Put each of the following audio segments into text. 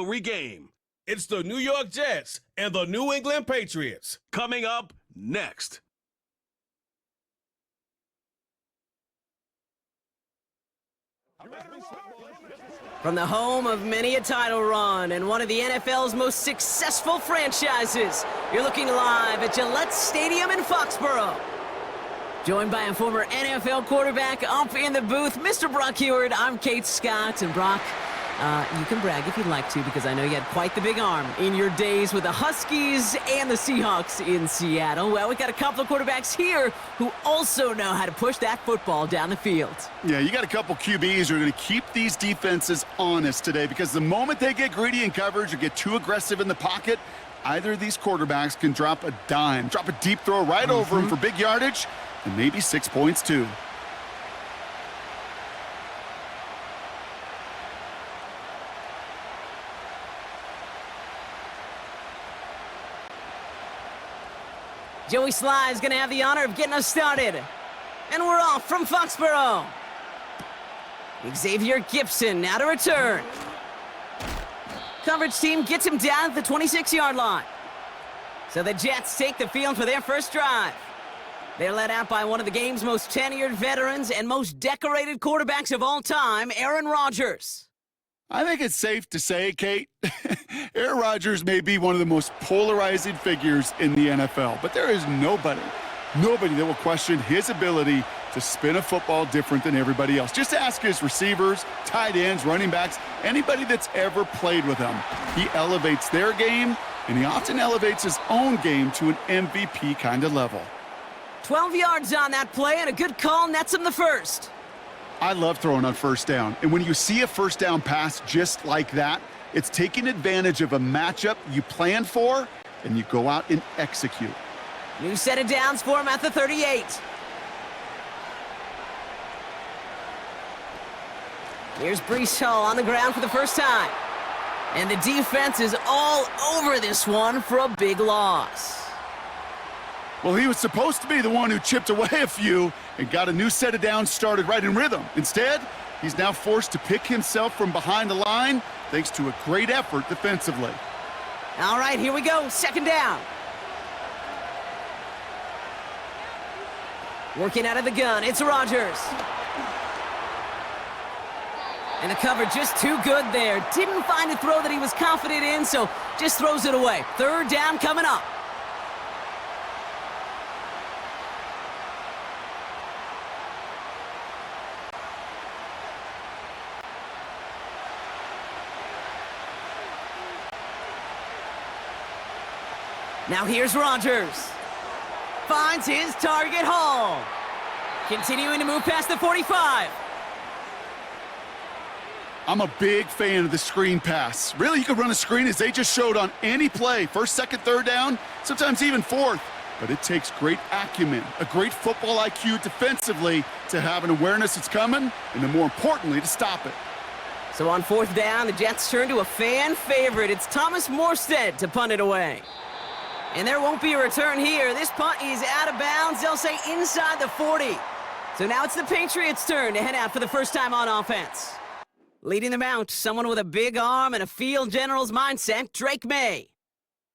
rivalry game. It's the New York Jets and the New England Patriots. Coming up next. From the home of many a title run and one of the NFL's most successful franchises, you're looking live at Gillette Stadium in Foxborough. Joined by a former NFL quarterback up in the booth, Mr. Brock Heward. I'm Kate Scott, and Brock, you can brag if you'd like to, because I know you had quite the big arm in your days with the Huskies and the Seahawks in Seattle. Well, we've got a couple of quarterbacks here who also know how to push that football down the field. Yeah, you got a couple QBs who are going to keep these defenses honest today, because the moment they get greedy in coverage or get too aggressive in the pocket, either of these quarterbacks can drop a dime, drop a deep throw right over them for big yardage, and maybe 6 points too. Joey Sly is going to have the honor of getting us started. And we're off from Foxborough. Xavier Gibson now to return. Coverage team gets him down at the 26-yard line. So the Jets take the field for their first drive. They're led out by one of the game's most tenured veterans and most decorated quarterbacks of all time, Aaron Rodgers. I think it's safe to say, Kate, Aaron Rodgers may be one of the most polarizing figures in the NFL, but there is nobody that will question his ability to spin a football different than everybody else. Just ask his receivers, tight ends, running backs, anybody that's ever played with him. He elevates their game, and he often elevates his own game to an MVP kind of level. 12 yards on that play, and a good call nets him the first. I love throwing on first down, and when you see a first down pass just like that, it's taking advantage of a matchup you plan for, and you go out and execute. New set of downs for him at the 38. Here's Breece Hall on the ground for the first time. And the defense is all over this one for a big loss. Well, he was supposed to be the one who chipped away a few and got a new set of downs started right in rhythm. Instead, he's now forced to pick himself from behind the line thanks to a great effort defensively. All right, here we go. Second down. Working out of the gun, it's Rodgers. And the cover just too good there. Didn't find a throw that he was confident in, so just throws it away. Third down coming up. Now here's Rodgers. Finds his target, Hall. Continuing to move past the 45. I'm a big fan of the screen pass. Really, you could run a screen as they just showed on any play. First, second, third down, sometimes even fourth. But it takes great acumen, a great football IQ defensively to have an awareness it's coming, and then more importantly, to stop it. So on fourth down, the Jets turn to a fan favorite. It's Thomas Morstead to punt it away. And there won't be a return here. This punt is out of bounds. They'll say inside the 40. So now it's the Patriots' turn to head out for the first time on offense. Leading them out, someone with a big arm and a field general's mindset, Drake May.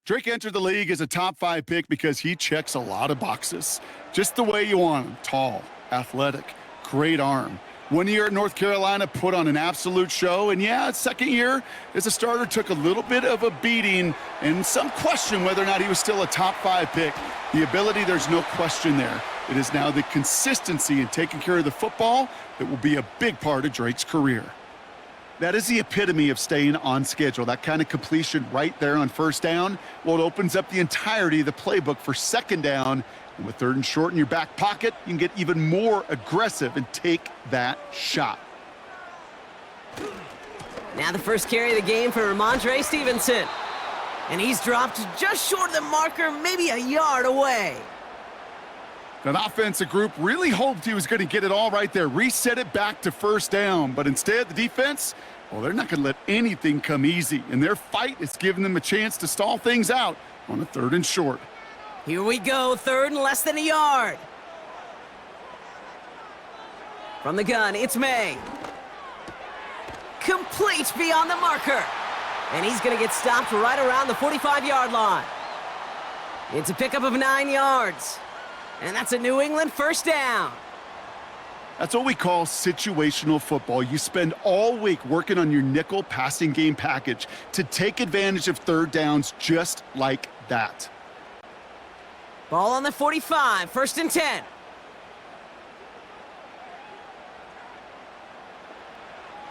Drake entered the league as a top 5 pick because he checks a lot of boxes. Just the way you want him. Tall, athletic, great arm. 1 year at North Carolina, put on an absolute show. And yeah, his second year as a starter took a little bit of a beating and some question whether or not he was still a top 5 pick. The ability, there's no question there. It is now the consistency in taking care of the football that will be a big part of Drake's career. That is the epitome of staying on schedule. That kind of completion right there on first down. Well, it opens up the entirety of the playbook for second down. And with third and short in your back pocket, you can get even more aggressive and take that shot. Now the first carry of the game for Ramondre Stevenson. And he's dropped just short of the marker, maybe a yard away. That offensive group really hoped he was going to get it all right there, reset it back to first down. But instead, the defense, well, they're not going to let anything come easy. And their fight is giving them a chance to stall things out on a third and short. Here we go, third and less than a yard. From the gun, it's May. Complete beyond the marker. And he's going to get stopped right around the 45-yard line. It's a pickup of 9 yards. And that's a New England first down. That's what we call situational football. You spend all week working on your nickel passing game package to take advantage of third downs just like that. Ball on the 45, first and 10.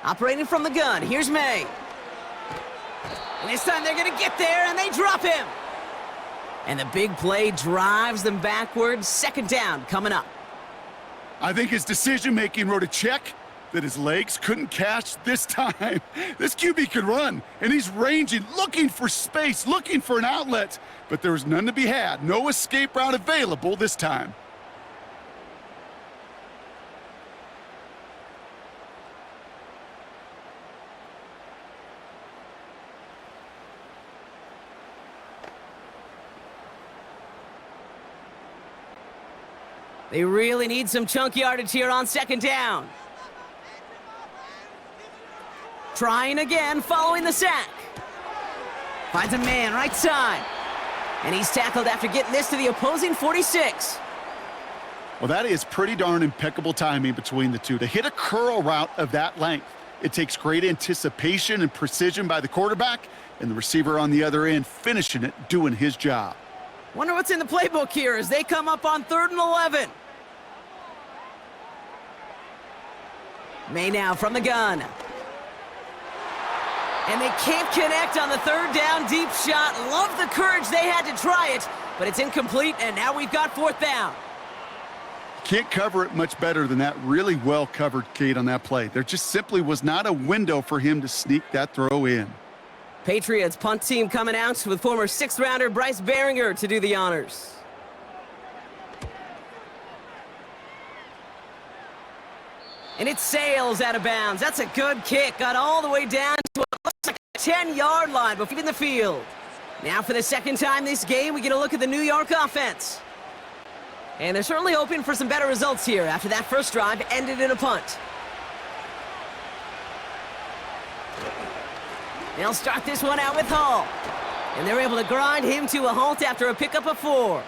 Operating from the gun, here's May. And this time they're going to get there, and they drop him. And the big play drives them backwards. Second down coming up. I think his decision-making wrote a check that his legs couldn't catch this time. This QB could run, and he's ranging, looking for space, looking for an outlet. But there was none to be had. No escape route available this time. They really need some chunk yardage here on second down. Trying again, following the sack. Finds a man right side. And he's tackled after getting this to the opposing 46. Well, that is pretty darn impeccable timing between the two. To hit a curl route of that length, it takes great anticipation and precision by the quarterback, and the receiver on the other end finishing it, doing his job. Wonder what's in the playbook here as they come up on 3rd and 11. May now from the gun. And they can't connect on the 3rd down deep shot. Love the courage they had to try it, but it's incomplete, and now we've got 4th down. Can't cover it much better than that. Really well covered, Kate, on that play. There just simply was not a window for him to sneak that throw in. Patriots punt team coming out with former 6th-rounder Bryce Behringer to do the honors. And it sails out of bounds. That's a good kick. Got all the way down to what looks like a 10-yard line before leaving the field. Now for the second time this game, we get a look at the New York offense. And they're certainly hoping for some better results here after that first drive ended in a punt. They'll start this one out with Hall. And they're able to grind him to a halt after a pickup of 4.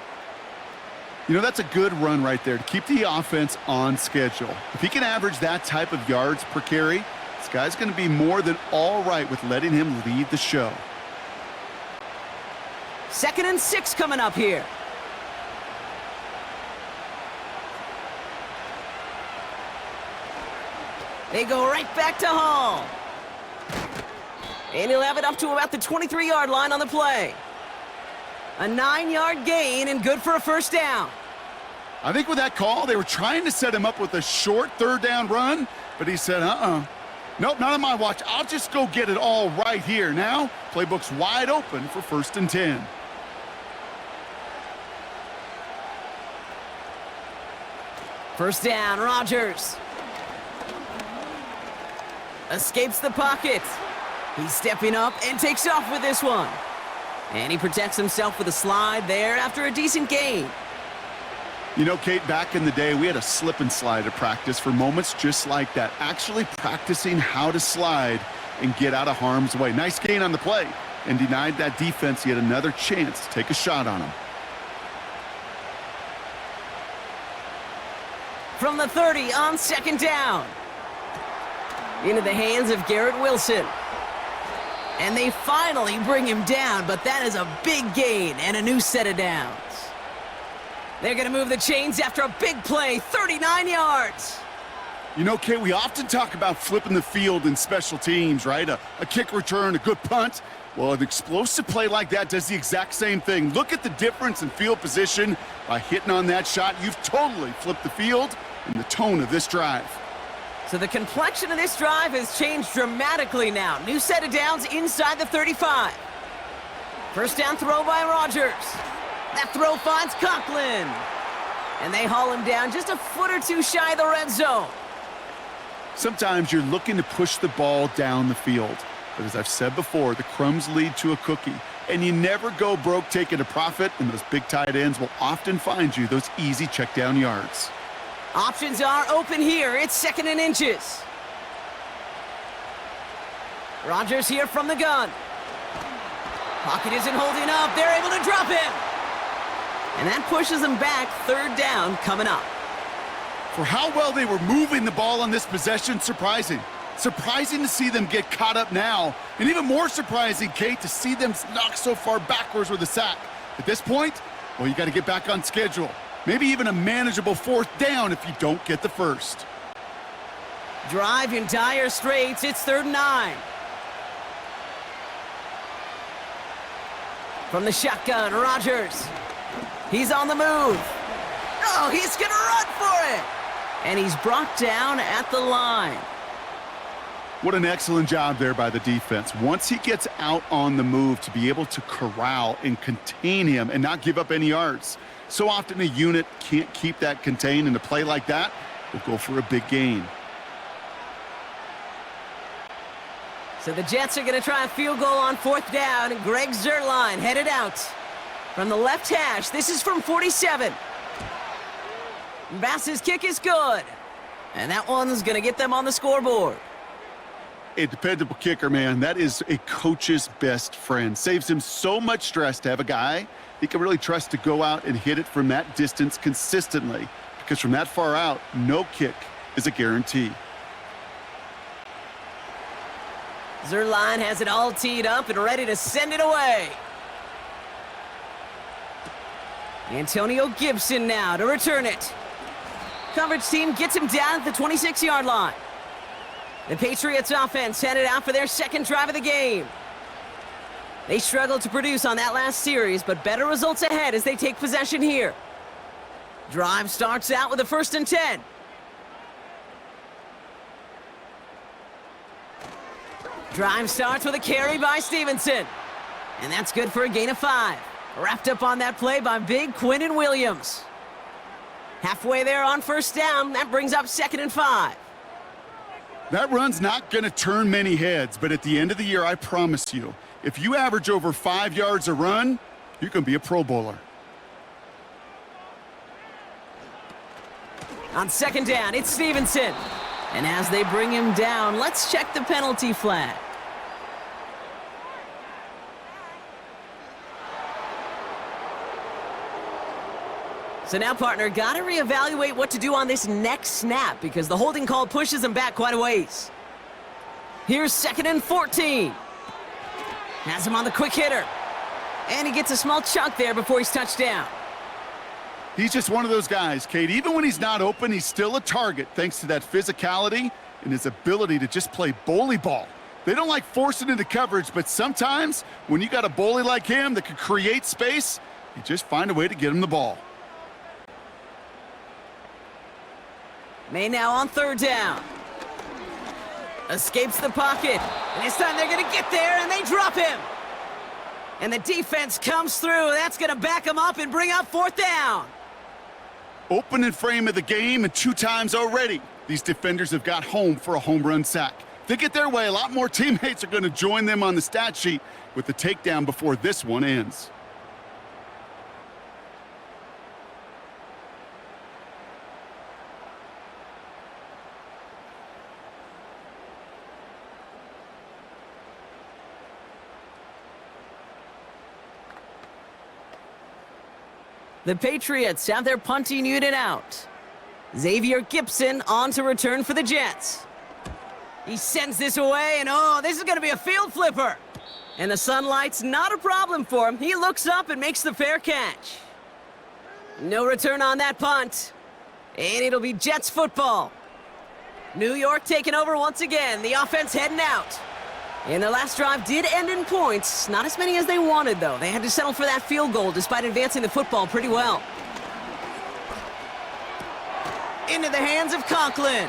You know, that's a good run right there to keep the offense on schedule. If he can average that type of yards per carry, this guy's going to be more than all right with letting him lead the show. 2nd and 6 coming up here. They go right back to Hall. And he'll have it up to about the 23-yard line on the play. A 9-yard gain and good for a first down. I think with that call, they were trying to set him up with a short 3rd down run, but he said, nope, not on my watch. I'll just go get it all right here. Now, playbook's wide open for 1st and 10. First down, Rodgers. Escapes the pocket. He's stepping up and takes off with this one. And he protects himself with a slide there after a decent gain. You know, Kate, back in the day, we had a slip and slide at practice for moments just like that. Actually practicing how to slide and get out of harm's way. Nice gain on the play and denied that defense yet another chance to take a shot on him. From the 30 on 2nd down. Into the hands of Garrett Wilson. And they finally bring him down, but that is a big gain and a new set of downs. They're going to move the chains after a big play, 39 yards. You know, Kate, we often talk about flipping the field in special teams, right? A kick return, a good punt. Well, an explosive play like that does the exact same thing. Look at the difference in field position. By hitting on that shot, you've totally flipped the field and the tone of this drive. So the complexion of this drive has changed dramatically now. New set of downs inside the 35. First down throw by Rodgers. That throw finds Conklin. And they haul him down just a foot or two shy of the red zone. Sometimes you're looking to push the ball down the field. But as I've said before, the crumbs lead to a cookie. And you never go broke taking a profit, and those big tight ends will often find you those easy check down yards. Options are open here. It's 2nd and inches. Rodgers here from the gun. Pocket isn't holding up. They're able to drop him. And that pushes them back. Third down coming up. For how well they were moving the ball on this possession, surprising. Surprising to see them get caught up now. And even more surprising, Kate, to see them knocked so far backwards with a sack. At this point, well, you got to get back on schedule. Maybe even a manageable fourth down if you don't get the first. Drive in dire straits. It's 3rd and 9. From the shotgun, Rodgers. He's on the move. Oh, he's going to run for it. And he's brought down at the line. What an excellent job there by the defense. Once he gets out on the move, to be able to corral and contain him and not give up any yards. So often a unit can't keep that contained, and a play like that will go for a big gain. So the Jets are going to try a field goal on 4th down, and Greg Zuerlein headed out. From the left hash, this is from 47. Bass's kick is good. And that one's going to get them on the scoreboard. A dependable kicker, man. That is a coach's best friend. Saves him so much stress to have a guy he can really trust to go out and hit it from that distance consistently. Because from that far out, no kick is a guarantee. Zuerlein has it all teed up and ready to send it away. Antonio Gibson now to return it. Coverage team gets him down at the 26-yard line. The Patriots offense headed out for their second drive of the game. They struggled to produce on that last series, but better results ahead as they take possession here. Drive starts out with a 1st and 10. Drive starts with a carry by Stevenson. And that's good for a gain of 5. Wrapped up on that play by big Quinnen Williams. Halfway there on 1st down, that brings up 2nd and 5. That run's not going to turn many heads, but at the end of the year, I promise you, if you average over 5 yards a run, you can be a Pro Bowler. On 2nd down, it's Stevenson. And as they bring him down, let's check the penalty flag. So now, partner, got to reevaluate what to do on this next snap because the holding call pushes him back quite a ways. Here's 2nd and 14. Has him on the quick hitter. And he gets a small chunk there before he's touched down. He's just one of those guys, Kate. Even when he's not open, he's still a target thanks to that physicality and his ability to just play bully ball. They don't like forcing into coverage, but sometimes when you got a bully like him that can create space, you just find a way to get him the ball. May now on 3rd down. Escapes the pocket. And this time they're going to get there, and they drop him. And the defense comes through. That's going to back him up and bring up 4th down. Opening frame of the game, and 2 times already, these defenders have got home for a home run sack. If they get their way, a lot more teammates are going to join them on the stat sheet with the takedown before this one ends. The Patriots have their punting unit out. Xavier Gibson on to return for the Jets. He sends this away, and oh, this is going to be a field flipper. And the sunlight's not a problem for him. He looks up and makes the fair catch. No return on that punt. And it'll be Jets football. New York taking over once again. The offense heading out. And their last drive did end in points. Not as many as they wanted, though. They had to settle for that field goal despite advancing the football pretty well. Into the hands of Conklin.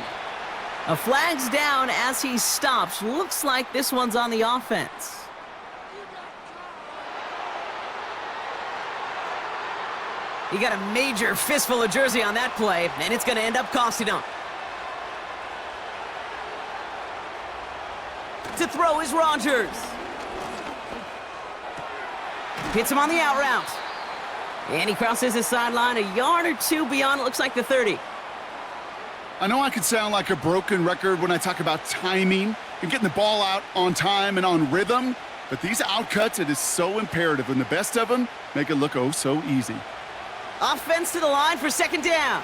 A flag's down as he stops. Looks like this one's on the offense. He got a major fistful of jersey on that play, and it's going to end up costing him. To throw is Rodgers. Hits him on the out route. And he crosses the sideline a yard or 2 beyond, it looks like the 30. I know I can sound like a broken record when I talk about timing and getting the ball out on time and on rhythm, But these outcuts, it is so imperative, and the best of them make it look oh so easy. Offense to the line for second down.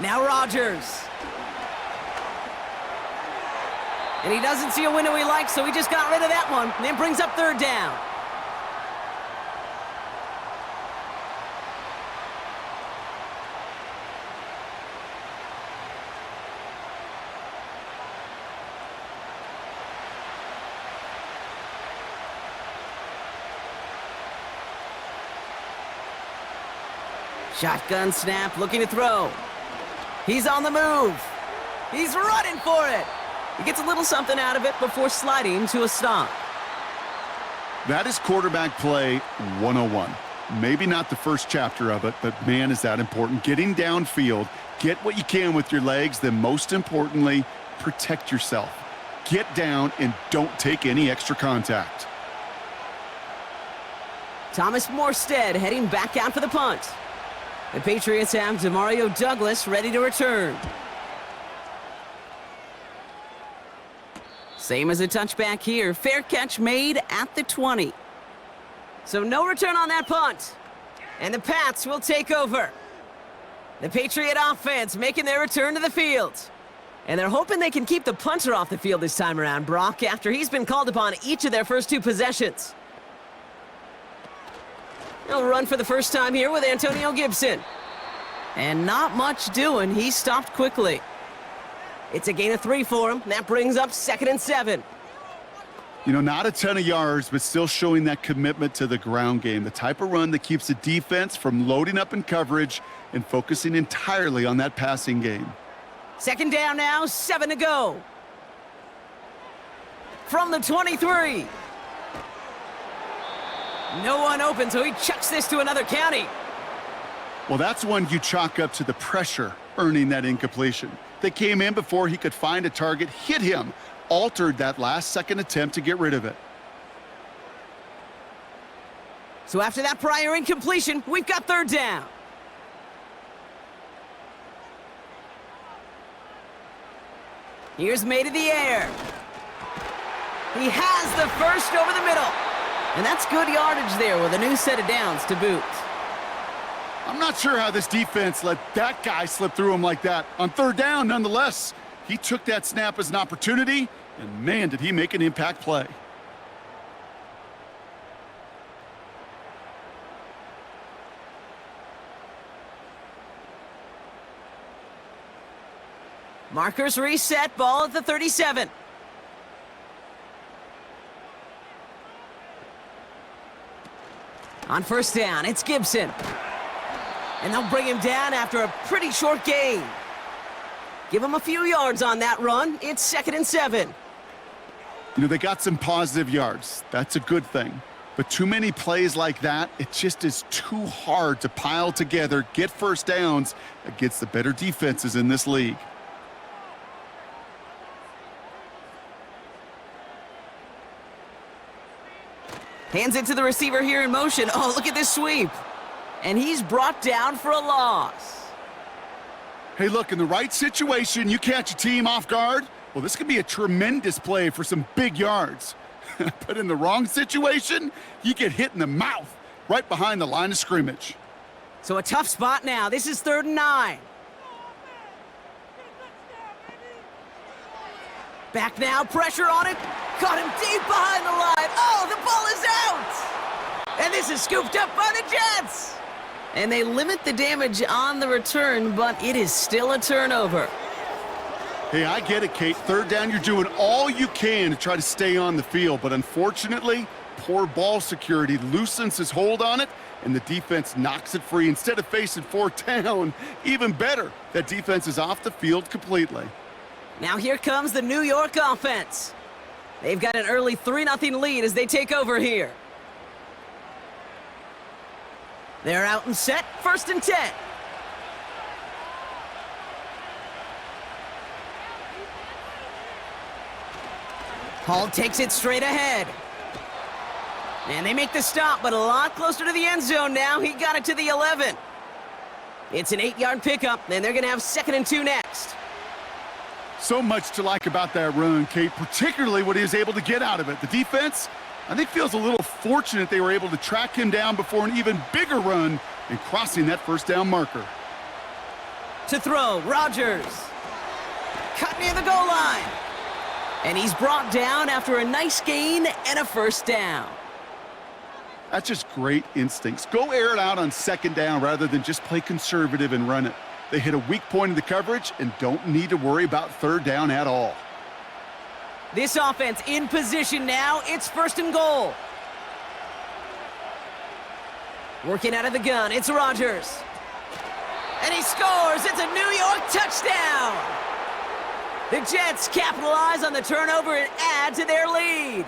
Now Rodgers. And he doesn't see a window he likes, so he just got rid of that one. And then brings up third down. Shotgun snap, looking to throw. He's on the move. He's running for it. He gets a little something out of it before sliding to a stop. That is quarterback play 101. Maybe not the first chapter of it, but man, is that important. Getting downfield, get what you can with your legs, then most importantly, protect yourself. Get down and don't take any extra contact. Thomas Morstead heading back out for the punt. The Patriots have Demario Douglas ready to return. Same as a touchback here. Fair catch made at the 20. So no return on that punt. And the Pats will take over. The Patriot offense making their return to the field. And they're hoping they can keep the punter off the field this time around, Brock, after he's been called upon each of their first two possessions. He'll run for the first time here with Antonio Gibson. And not much doing. He stopped quickly. It's a gain of 3 for him. That brings up 2nd and 7. You know, not a ton of yards, but still showing that commitment to the ground game. The type of run that keeps the defense from loading up in coverage and focusing entirely on that passing game. 2nd down now, 7 to go. From the 23. No one open, so he chucks this to another county. Well, that's one you chalk up to the pressure earning that incompletion. They came in before he could find a target, hit him, altered that last-second attempt to get rid of it. So after that prior incompletion, we've got 3rd down. Here's made in the air. He has the first over the middle. And that's good yardage there with a new set of downs to boot. I'm not sure how this defense let that guy slip through him like that. On 3rd down, nonetheless, he took that snap as an opportunity, and man, did he make an impact play. Markers reset, ball at the 37. On 1st down, it's Gibson. And they'll bring him down after a pretty short gain. Give him a few yards on that run. It's 2nd and 7. You know, they got some positive yards. That's a good thing. But too many plays like that, it just is too hard to pile together, get first downs against the better defenses in this league. Hands it to the receiver here in motion. Oh, look at this sweep. And he's brought down for a loss. Hey, look, in the right situation, you catch a team off guard. Well, this could be a tremendous play for some big yards. But in the wrong situation, you get hit in the mouth right behind the line of scrimmage. So a tough spot now. This is 3rd and 9. Back now, pressure on it. Caught him deep behind the line. Oh, the ball is out! And this is scooped up by the Jets! And they limit the damage on the return, but it is still a turnover. Hey, I get it, Kate. 3rd down, you're doing all you can to try to stay on the field. But unfortunately, poor ball security loosens his hold on it, and the defense knocks it free. Instead of facing 4th down, even better, that defense is off the field completely. Now here comes the New York offense. They've got an early 3-0 lead as they take over here. They're out and set, 1st and 10. Hall takes it straight ahead. And they make the stop, but a lot closer to the end zone now. He got it to the 11. It's an 8-yard pickup, and they're going to have 2nd and 2 next. So much to like about that run, Kate, particularly what he was able to get out of it. The defense, I think, feels a little fortunate they were able to track him down before an even bigger run and crossing that first down marker. To throw, Rodgers. Cut near the goal line. And he's brought down after a nice gain and a first down. That's just great instincts. Go air it out on second down rather than just play conservative and run it. They hit a weak point in the coverage and don't need to worry about third down at all. This offense in position now. It's first and goal. Working out of the gun, it's Rodgers. And he scores! It's a New York touchdown! The Jets capitalize on the turnover and add to their lead.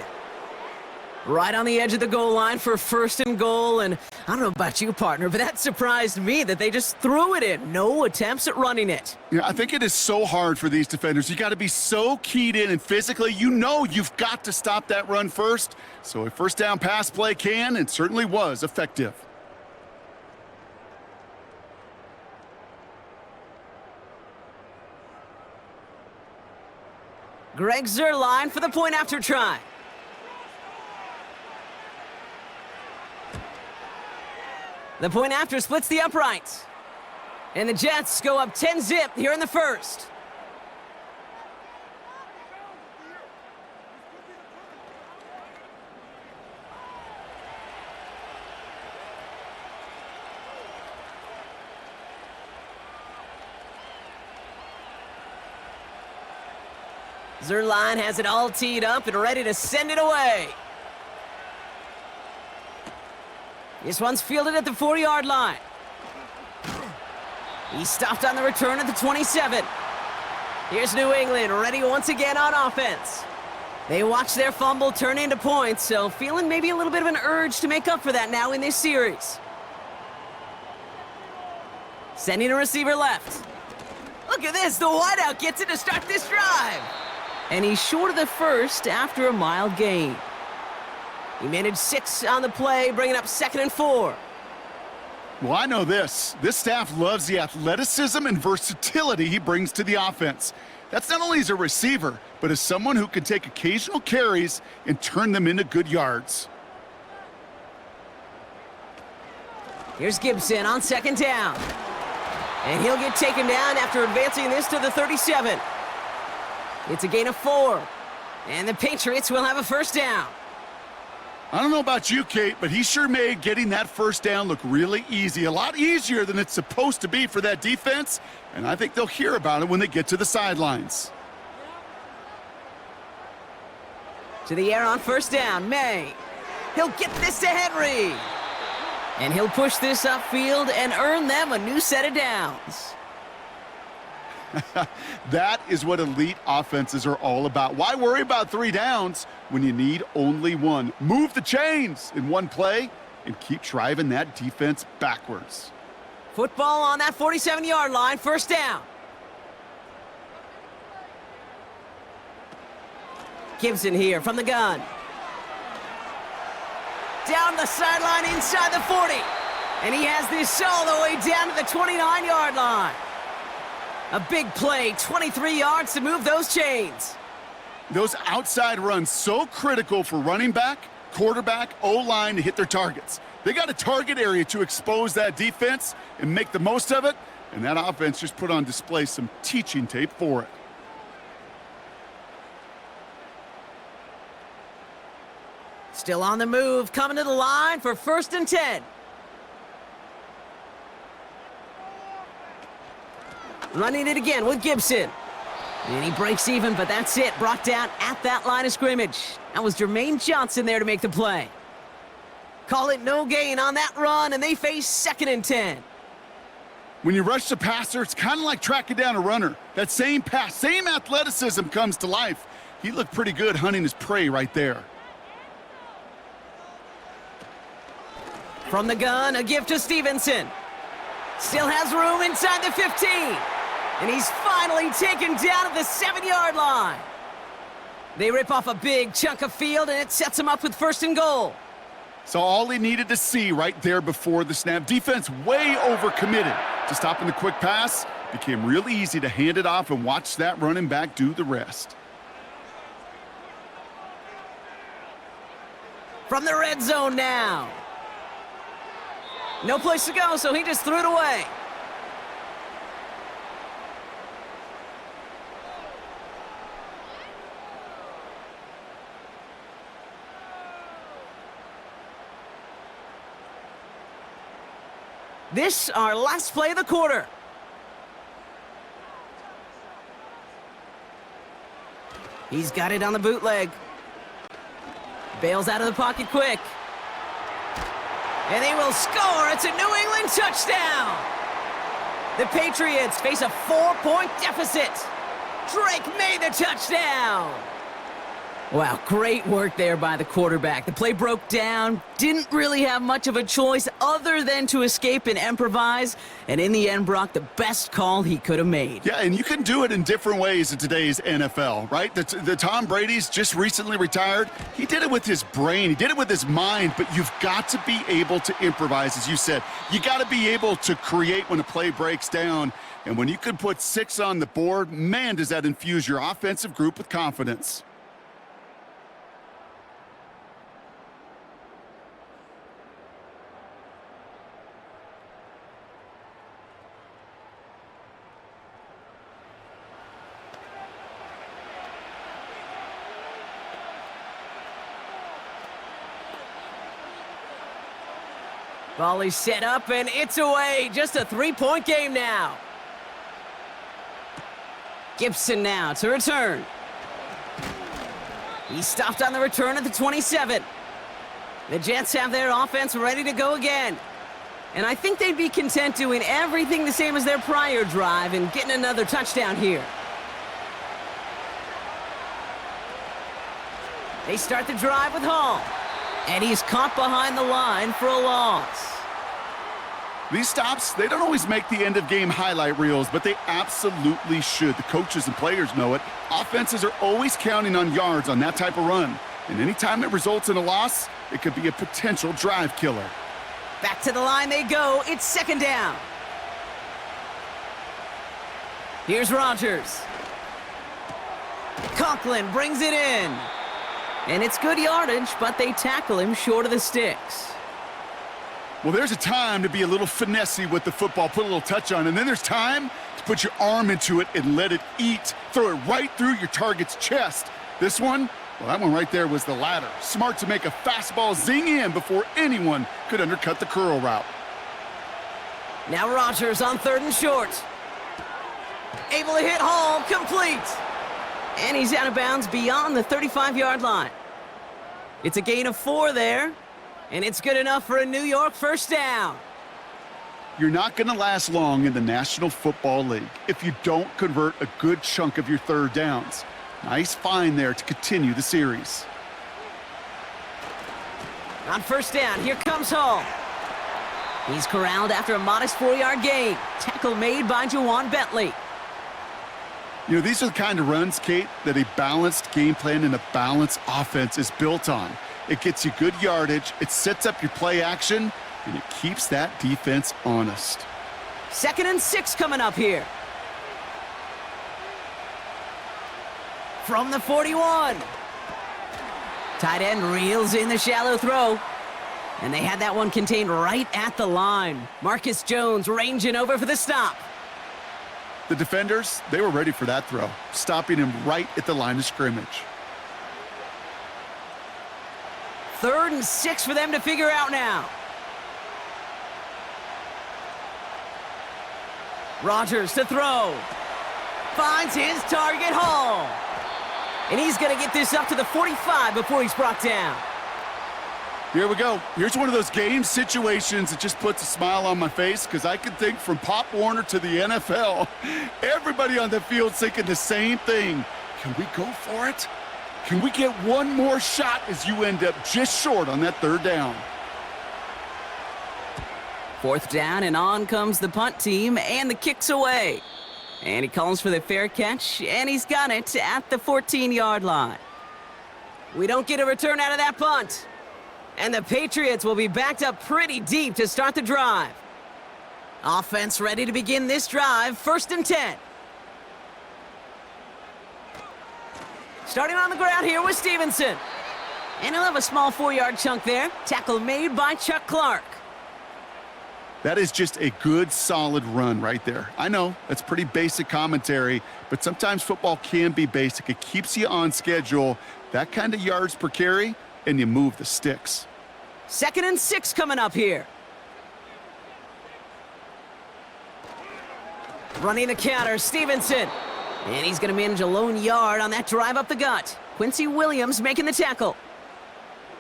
Right on the edge of the goal line for first and goal, and I don't know about you, partner, but that surprised me that they just threw it in. No attempts at running it. Yeah, I think it is so hard for these defenders. You got to be so keyed in and physically, you know you've got to stop that run first. So a first down pass play can and certainly was effective. Greg Zuerlein for the point after try. The point after splits the uprights. And the Jets go up 10-zip here in the first. Zuerlein has it all teed up and ready to send it away. This one's fielded at the 4-yard line. He stopped on the return at the 27. Here's New England, ready once again on offense. They watch their fumble turn into points, so feeling maybe a little bit of an urge to make up for that now in this series. Sending a receiver left. Look at this, the wideout gets it to start this drive. And he's short of the first after a mild gain. He managed 6 on the play, bringing up 2nd and 4. Well, I know this. This staff loves the athleticism and versatility he brings to the offense. That's not only as a receiver, but as someone who can take occasional carries and turn them into good yards. Here's Gibson on 2nd down. And he'll get taken down after advancing this to the 37. It's a gain of 4. And the Patriots will have a first down. I don't know about you, Kate, but he sure made getting that first down look really easy. A lot easier than it's supposed to be for that defense. And I think they'll hear about it when they get to the sidelines. To the air on first down, May. He'll get this to Henry. And he'll push this upfield and earn them a new set of downs. That is what elite offenses are all about. Why worry about 3 downs when you need only 1? Move the chains in one play and keep driving that defense backwards. Football on that 47-yard line, first down. Gibson here from the gun. Down the sideline inside the 40. And he has this all the way down to the 29-yard line. A big play, 23 yards to move those chains. Those outside runs so critical for running back, quarterback, O-line to hit their targets. They got a target area to expose that defense and make the most of it, and that offense just put on display some teaching tape for it. Still on the move, coming to the line for 1st and 10. Running it again with Gibson. And he breaks even, but that's it. Brought down at that line of scrimmage. That was Jermaine Johnson there to make the play. Call it no gain on that run, and they face 2nd and 10. When you rush the passer, it's kind of like tracking down a runner. That same pass, same athleticism comes to life. He looked pretty good hunting his prey right there. From the gun, a gift to Stevenson. Still has room inside the 15. And he's finally taken down at the 7-yard line. They rip off a big chunk of field, and it sets him up with 1st and goal. So all he needed to see right there before the snap. Defense way overcommitted to stopping the quick pass, Became really easy to hand it off and watch that running back do the rest. From the red zone now. No place to go, so he just threw it away. This, our last play of the quarter. He's got it on the bootleg. Bails out of the pocket quick. And they will score. It's a New England touchdown. The Patriots face a 4-point deficit. Drake made the touchdown. Wow, great work there by the quarterback. The play broke down, didn't really have much of a choice other than to escape and improvise, and in the end, Brock, the best call he could have made. Yeah, and you can do it in different ways in today's NFL, right? The Tom Brady's just recently retired. He did it with his brain. He did it with his mind, but you've got to be able to improvise, as you said. You got to be able to create when a play breaks down, and when you can put 6 on the board, man, does that infuse your offensive group with confidence. Volley set up, and it's away. Just a 3-point game now. Gibson now to return. He stopped on the return at the 27. The Jets have their offense ready to go again. And I think they'd be content doing everything the same as their prior drive and getting another touchdown here. They start the drive with Hall. And he's caught behind the line for a loss. These stops, they don't always make the end-of-game highlight reels, but they absolutely should. The coaches and players know it. Offenses are always counting on yards on that type of run. And anytime it results in a loss, it could be a potential drive killer. Back to the line they go. It's second down. Here's Rodgers. Conklin brings it in. And it's good yardage, but they tackle him short of the sticks. Well, there's a time to be a little finessey with the football, put a little touch on, and then there's time to put your arm into it and let it eat. Throw it right through your target's chest. This one, well, that one right there was the latter. Smart to make a fastball zing in before anyone could undercut the curl route. Now Rodgers on 3rd and short. Able to hit Hall, complete. And he's out of bounds beyond the 35-yard line. It's a gain of 4 there, and it's good enough for a New York first down. You're not going to last long in the National Football League if you don't convert a good chunk of your third downs. Nice find there to continue the series. On first down, here comes Hall. He's corralled after a modest 4-yard gain. Tackle made by Juwan Bentley. You know, these are the kind of runs, Kate, that a balanced game plan and a balanced offense is built on. It gets you good yardage, it sets up your play action, and it keeps that defense honest. 2nd and 6 coming up here. From the 41. Tight end reels in the shallow throw. And they had that one contained right at the line. Marcus Jones ranging over for the stop. The defenders, they were ready for that throw, stopping him right at the line of scrimmage. 3rd and 6 for them to figure out now. Rodgers to throw. Finds his target, Hall. And he's going to get this up to the 45 before he's brought down. Here we go. Here's one of those game situations that just puts a smile on my face because I can think from Pop Warner to the NFL. Everybody on the field thinking the same thing. Can we go for it? Can we get one more shot as you end up just short on that 3rd down? 4th down, and on comes the punt team, and the kick's away. And he calls for the fair catch, and he's got it at the 14-yard line. We don't get a return out of that punt. And the Patriots will be backed up pretty deep to start the drive. Offense ready to begin this drive. 1st and 10. Starting on the ground here with Stevenson. And he'll have a small 4-yard chunk there. Tackle made by Chuck Clark. That is just a good, solid run right there. I know, that's pretty basic commentary, but sometimes football can be basic. It keeps you on schedule, that kind of yards per carry, and you move the sticks. 2nd and 6 coming up here. Running the counter, Stevenson. And he's going to manage a lone yard on that drive up the gut. Quincy Williams making the tackle.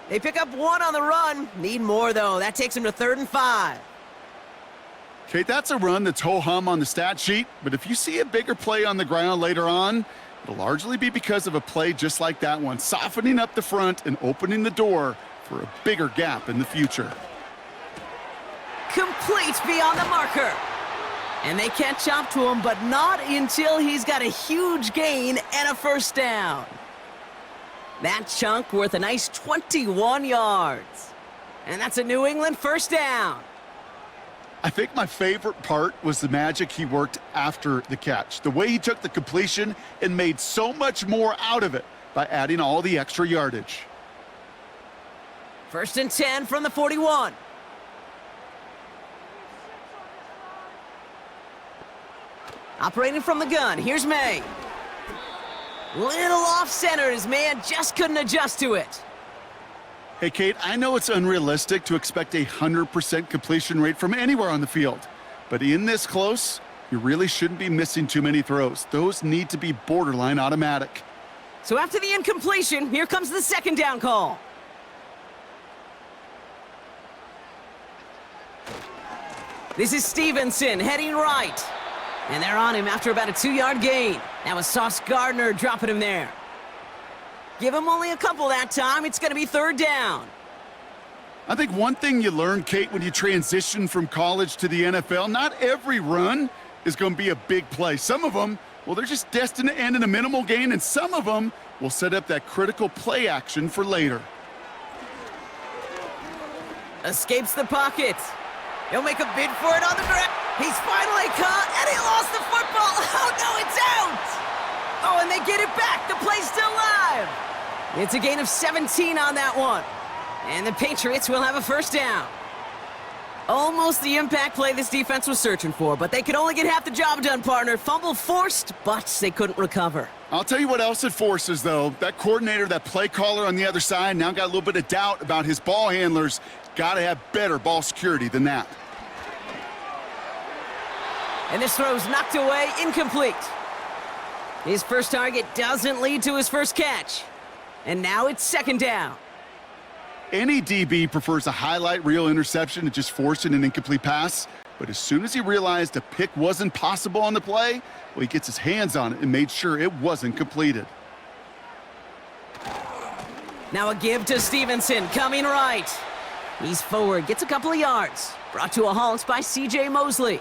They pick up 1 on the run. Need more, though. That takes him to 3rd and 5. Kate, that's a run that's ho-hum on the stat sheet, but if you see a bigger play on the ground later on, it'll largely be because of a play just like that one, softening up the front and opening the door for a bigger gap in the future. Complete beyond the marker. And they catch up to him, but not until he's got a huge gain and a 1st down. That chunk worth a nice 21 yards. And that's a New England 1st down. I think my favorite part was the magic he worked after the catch. The way he took the completion and made so much more out of it by adding all the extra yardage. 1st and 10 from the 41. Operating from the gun, here's May. Little off-center, his man just couldn't adjust to it. Hey, Kate, I know it's unrealistic to expect a 100% completion rate from anywhere on the field, but in this close, you really shouldn't be missing too many throws. Those need to be borderline automatic. So after the incompletion, here comes the 2nd down call. This is Stevenson heading right. And they're on him after about a 2-yard gain. Now it's Sauce Gardner dropping him there. Give him only a couple that time. It's going to be 3rd down. I think one thing you learn, Kate, when you transition from college to the NFL, not every run is going to be a big play. Some of them, well, they're just destined to end in a minimal gain, and some of them will set up that critical play action for later. Escapes the pocket. He'll make a bid for it on the ground. He's finally caught, and he lost the football. Oh, no, it's out. Oh, and they get it back. The play's still live. It's a gain of 17 on that one. And the Patriots will have a 1st down. Almost the impact play this defense was searching for, but they could only get half the job done, partner. Fumble forced, but they couldn't recover. I'll tell you what else it forces, though. That coordinator, that play caller on the other side, now got a little bit of doubt about his ball handlers. Got to have better ball security than that. And this throw's knocked away, incomplete. His first target doesn't lead to his first catch. And now it's 2nd down. Any DB prefers a highlight reel interception to just forcing an incomplete pass. But as soon as he realized a pick wasn't possible on the play, well, he gets his hands on it and made sure it wasn't completed. Now a give to Stevenson, coming right. He's forward, gets a couple of yards. Brought to a halt by C.J. Mosley.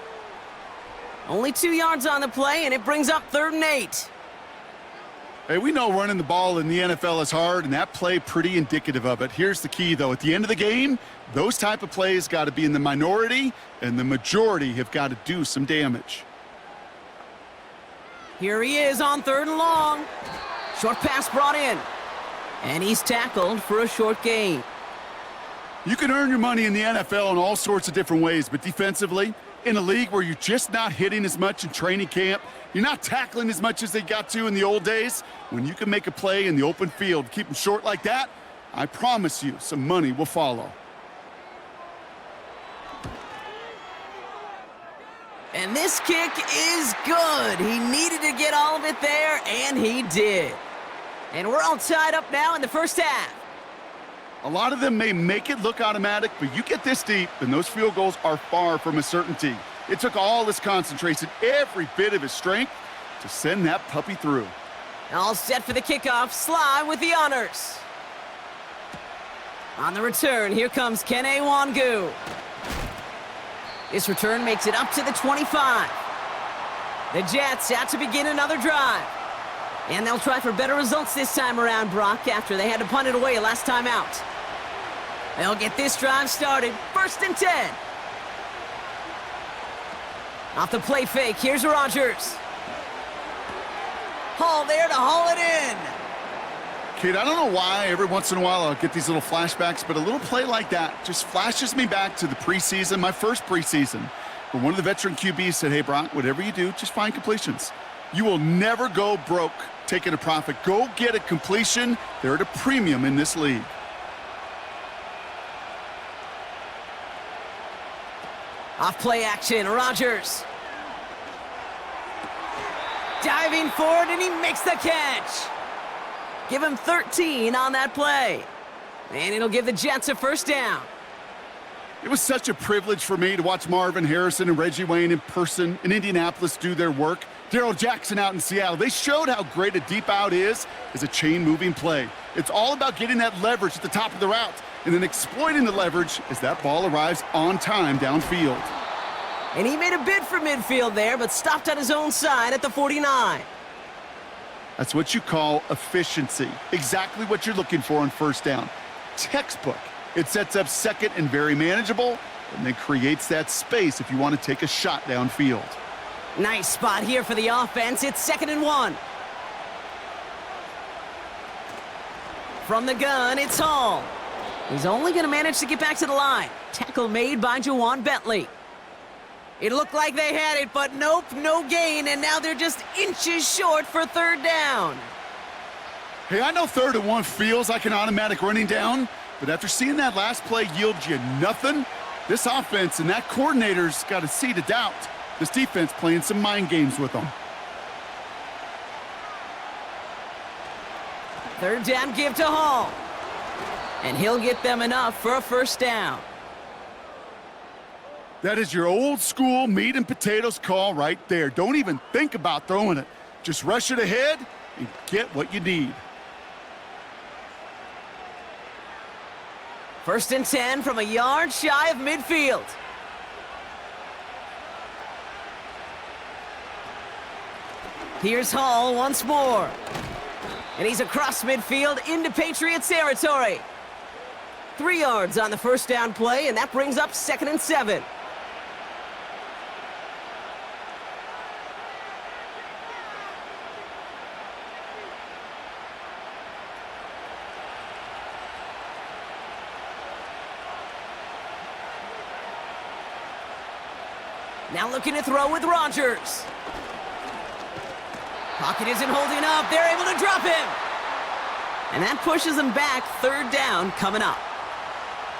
Only 2 yards on the play, and it brings up 3rd and 8. Hey, we know running the ball in the NFL is hard, and that play pretty indicative of it. Here's the key, though. At the end of the game, those type of plays got to be in the minority, and the majority have got to do some damage. Here he is on 3rd and long. Short pass brought in. And he's tackled for a short gain. You can earn your money in the NFL in all sorts of different ways, but defensively, in a league where you're just not hitting as much in training camp, you're not tackling as much as they got to in the old days, when you can make a play in the open field, keep them short like that, I promise you some money will follow. And this kick is good. He needed to get all of it there, and he did. And we're all tied up now in the 1st half. A lot of them may make it look automatic, but you get this deep, and those field goals are far from a certainty. It took all his concentration, every bit of his strength, to send that puppy through. All set for the kickoff. Sly with the honors. On the return, here comes Kene Wangu. This return makes it up to the 25. The Jets out to begin another drive. And they'll try for better results this time around, Brock, after they had to punt it away last time out. They'll get this drive started. 1st and 10. Off the play fake, here's Rodgers. Hall there to haul it in. Kid, I don't know why every once in a while I'll get these little flashbacks, but a little play like that just flashes me back to the preseason, my first preseason, where one of the veteran QBs said, hey, Brock, whatever you do, just find completions. You will never go broke taking a profit. Go get a completion. They're at a premium in this league. Off play action, Rodgers. Diving forward, and he makes the catch. Give him 13 on that play. And it'll give the Jets a first down. It was such a privilege for me to watch Marvin Harrison and Reggie Wayne in person in Indianapolis do their work. Darrell Jackson out in Seattle. They showed how great a deep out is as a chain-moving play. It's all about getting that leverage at the top of the route and then exploiting the leverage as that ball arrives on time downfield. And he made a bid for midfield there, but stopped on his own side at the 49. That's what you call efficiency. Exactly what you're looking for on first down. Textbook. It sets up second and very manageable, and then creates that space if you want to take a shot downfield. Nice spot here for the offense. It's 2nd and 1. From the gun, it's Hall. He's only going to manage to get back to the line. Tackle made by Juwan Bentley. It looked like they had it, but nope, no gain, and now they're just inches short for 3rd down. Hey, I know 3rd and 1 feels like an automatic running down, but after seeing that last play yield you nothing, this offense and that coordinator's got a seed of doubt. This defense playing some mind games with them. 3rd down give to Hall. And he'll get them enough for a first down. That is your old school meat and potatoes call right there. Don't even think about throwing it. Just rush it ahead and get what you need. 1st and 10 from a yard shy of midfield. Here's Hall once more. And he's across midfield into Patriots territory. 3 yards on the first down play, and that brings up 2nd and 7. Now looking to throw with Rodgers. Pocket isn't holding up. They're able to drop him. And that pushes them back. 3rd down coming up.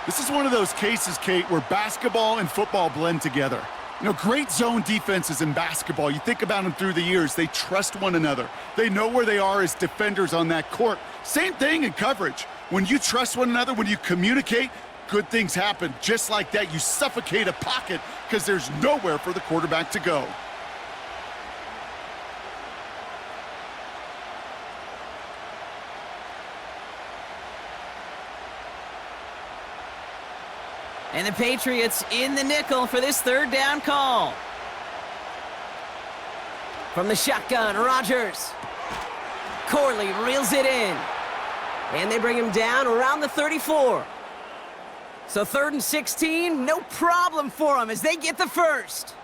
This is one of those cases, Kate, where basketball and football blend together. You know, great zone defenses in basketball. You think about them through the years. They trust one another. They know where they are as defenders on that court. Same thing in coverage. When you trust one another, when you communicate, good things happen. Just like that, you suffocate a pocket because there's nowhere for the quarterback to go. And the Patriots in the nickel for this 3rd down call. From the shotgun, Rodgers. Corley reels it in. And they bring him down around the 34. So 3rd and 16, no problem for them as they get the first.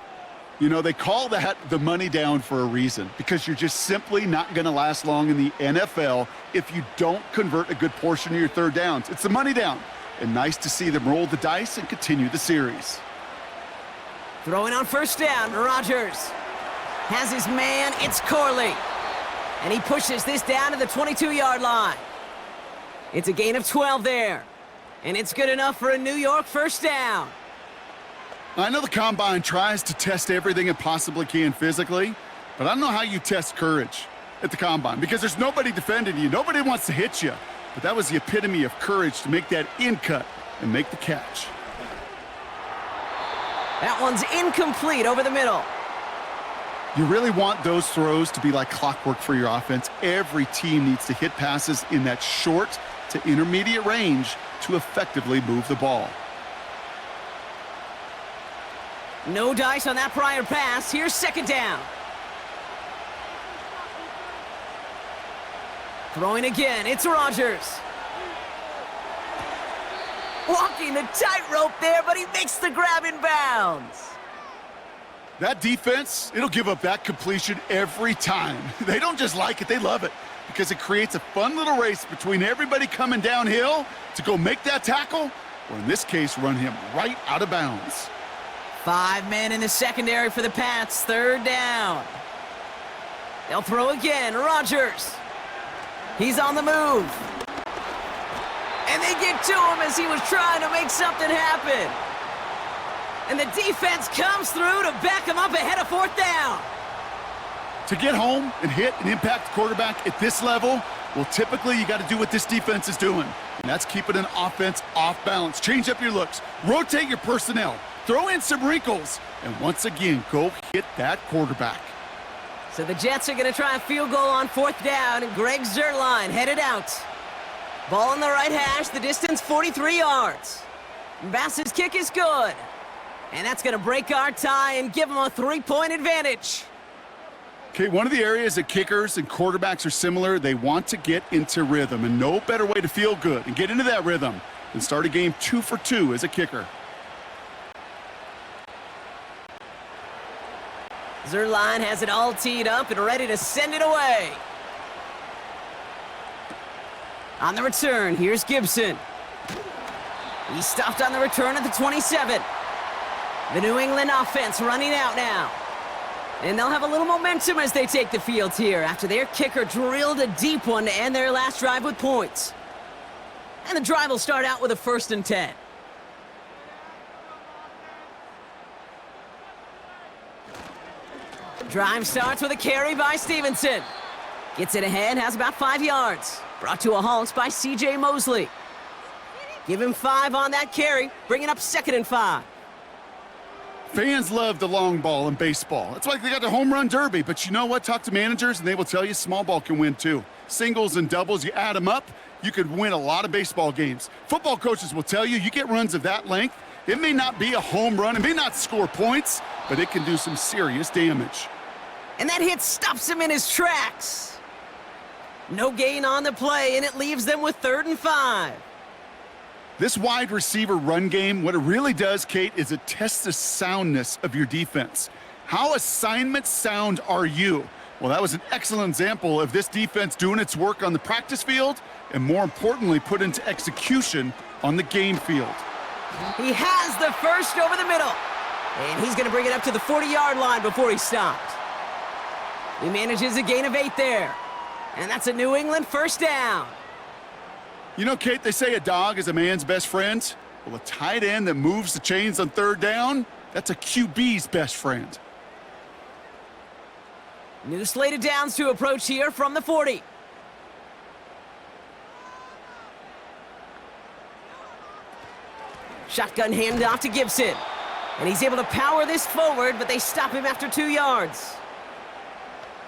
You know, they call that the money down for a reason, because you're just simply not going to last long in the NFL if you don't convert a good portion of your 3rd downs. It's the money down. And nice to see them roll the dice and continue the series. Throwing on 1st down, Rodgers has his man, it's Corley. And he pushes this down to the 22-yard line. It's a gain of 12 there. And it's good enough for a New York first down. I know the Combine tries to test everything it possibly can physically, but I don't know how you test courage at the Combine, because there's nobody defending you. Nobody wants to hit you. But that was the epitome of courage to make that in cut and make the catch. That one's incomplete over the middle. You really want those throws to be like clockwork for your offense. Every team needs to hit passes in that short to intermediate range to effectively move the ball. No dice on that prior pass. Here's 2nd down. Throwing again, it's Rodgers. Walking the tightrope there, but he makes the grab in bounds. That defense, it'll give up that completion every time. They don't just like it, they love it, because it creates a fun little race between everybody coming downhill to go make that tackle, or in this case, run him right out of bounds. 5 men in the secondary for the Pats, 3rd down. They'll throw again, Rodgers. He's on the move. And they get to him as he was trying to make something happen. And the defense comes through to back him up ahead of 4th down. To get home and hit and impact the quarterback at this level, well, typically you got to do what this defense is doing, and that's keeping an offense off balance. Change up your looks, rotate your personnel, throw in some wrinkles, and once again, go hit that quarterback. So the Jets are going to try a field goal on 4th down, and Greg Zuerlein headed out. Ball on the right hash, the distance 43 yards. Bass's kick is good. And that's going to break our tie and give them a 3-point advantage. Okay, one of the areas that kickers and quarterbacks are similar, they want to get into rhythm, and no better way to feel good and get into that rhythm than start a game 2 for 2 as a kicker. Zuerlein has it all teed up and ready to send it away. On the return, here's Gibson. He stopped on the return at the 27. The New England offense running out now. And they'll have a little momentum as they take the field here after their kicker drilled a deep one to end their last drive with points. And the drive will start out with a 1st and 10. Drive starts with a carry by Stevenson. Gets it ahead, has about 5 yards. Brought to a halt by C.J. Mosley. Give him 5 on that carry, bringing up 2nd and 5. Fans love the long ball in baseball. That's why they got the home run derby. But you know what? Talk to managers, and they will tell you small ball can win too. Singles and doubles, you add them up, you could win a lot of baseball games. Football coaches will tell you get runs of that length. It may not be a home run, it may not score points, but it can do some serious damage. And that hit stops him in his tracks. No gain on the play, and it leaves them with 3rd and 5. This wide receiver run game, what it really does, Kate, is it tests the soundness of your defense. How assignment sound are you? Well, that was an excellent example of this defense doing its work on the practice field and, more importantly, put into execution on the game field. He has the first over the middle. And he's going to bring it up to the 40-yard line before he stopped. He manages a gain of 8 there. And that's a New England 1st down. You know, Kate, they say a dog is a man's best friend. Well, a tight end that moves the chains on 3rd down, that's a QB's best friend. New slate of downs to approach here from the 40. Shotgun handoff to Gibson. And he's able to power this forward, but they stop him after 2 yards.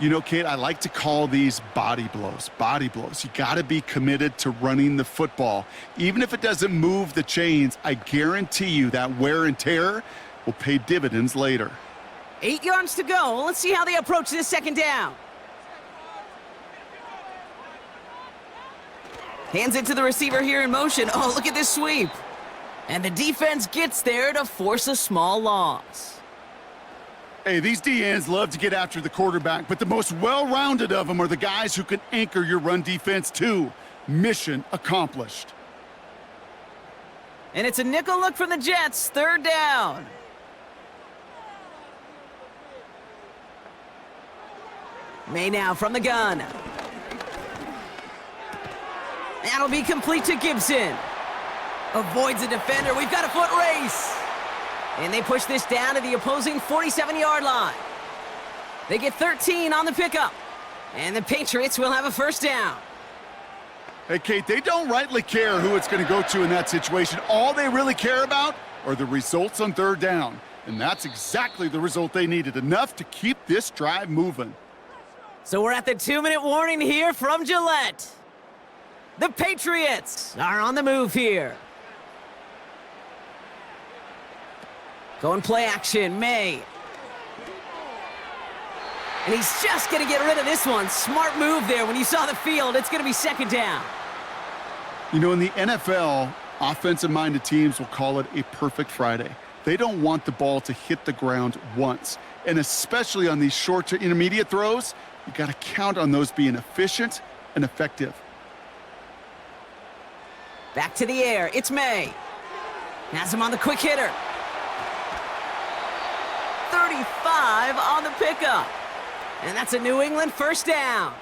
You know, Kate, I like to call these body blows. Body blows. You got to be committed to running the football. Even if it doesn't move the chains, I guarantee you that wear and tear will pay dividends later. 8 yards to go. Let's see how they approach this 2nd down. Hands it to the receiver here in motion. Oh, look at this sweep. And the defense gets there to force a small loss. Hey, these DNs love to get after the quarterback, but the most well-rounded of them are the guys who can anchor your run defense too. Mission accomplished. And it's a nickel look from the Jets, 3rd down. May now from the gun. That'll be complete to Gibson. Avoids a defender. We've got a foot race. And they push this down to the opposing 47-yard line. They get 13 on the pickup. And the Patriots will have a 1st down. Hey, Kate, they don't rightly care who it's going to go to in that situation. All they really care about are the results on 3rd down. And that's exactly the result they needed, enough to keep this drive moving. So we're at the 2-minute warning here from Gillette. The Patriots are on the move here. Going play action, May. And he's just going to get rid of this one. Smart move there. When you saw the field, it's going to be 2nd down. You know, in the NFL, offensive-minded teams will call it a perfect Friday. They don't want the ball to hit the ground once. And especially on these short to intermediate throws, you got to count on those being efficient and effective. Back to the air, it's May. Has him on the quick hitter. 35 on the pickup. And that's a New England first down.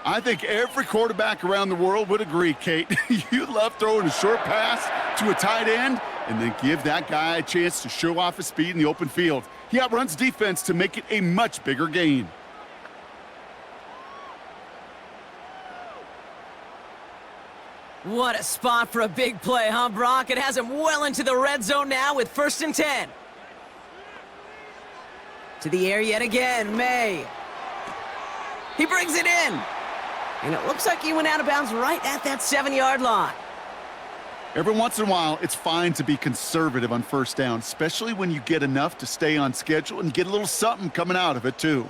I think every quarterback around the world would agree, Kate. You love throwing a short pass to a tight end and then give that guy a chance to show off his speed in the open field. He outruns defense to make it a much bigger gain. What a spot for a big play, huh, Brock? It has him well into the red zone now with 1st and 10. To the air yet again, May. He brings it in. And it looks like he went out of bounds right at that 7-yard line. Every once in a while, it's fine to be conservative on first down, especially when you get enough to stay on schedule and get a little something coming out of it, too.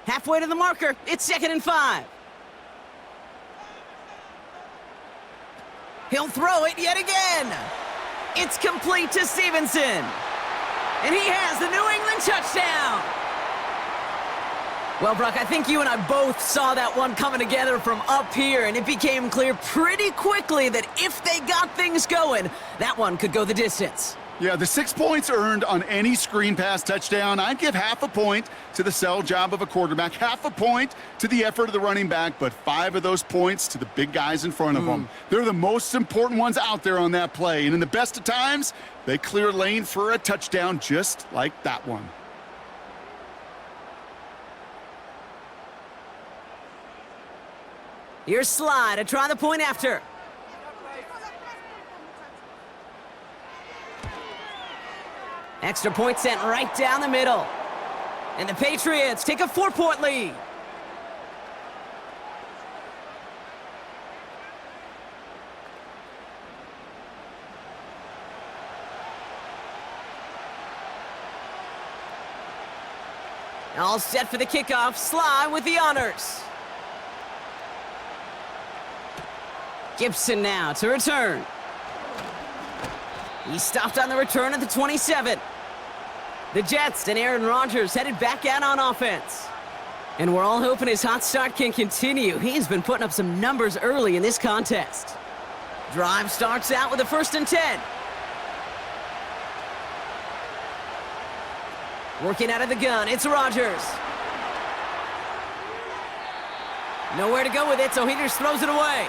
Halfway to the marker, it's 2nd and 5. He'll throw it yet again. It's complete to Stevenson. And he has the New England touchdown. Well, Brock, I think you and I both saw that one coming together from up here, and it became clear pretty quickly that if they got things going, that one could go the distance. Yeah, the 6 points earned on any screen pass touchdown, I'd give half a point to the sell job of a quarterback, half a point to the effort of the running back, but 5 of those points to the big guys in front of them. They're the most important ones out there on that play, and in the best of times, they clear lane for a touchdown just like that one. Here's Sly to try the point after. Extra point sent right down the middle. And the Patriots take a 4-point lead. All set for the kickoff. Sly with the honors. Gibson now to return. He stopped on the return at the 27. The Jets and Aaron Rodgers headed back out on offense. And we're all hoping his hot start can continue. He's been putting up some numbers early in this contest. Drive starts out with a 1st and 10. Working out of the gun, it's Rodgers. Nowhere to go with it, so he just throws it away.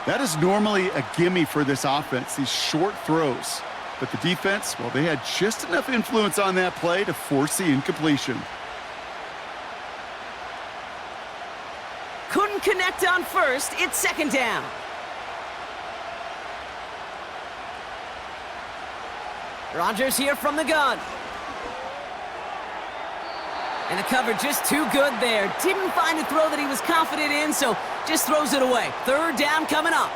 That is normally a gimme for this offense, these short throws. But the defense, well, they had just enough influence on that play to force the incompletion. Couldn't connect on first, it's 2nd down. Rodgers here from the gun. And the cover just too good there. Didn't find a throw that he was confident in, so just throws it away. 3rd down coming up.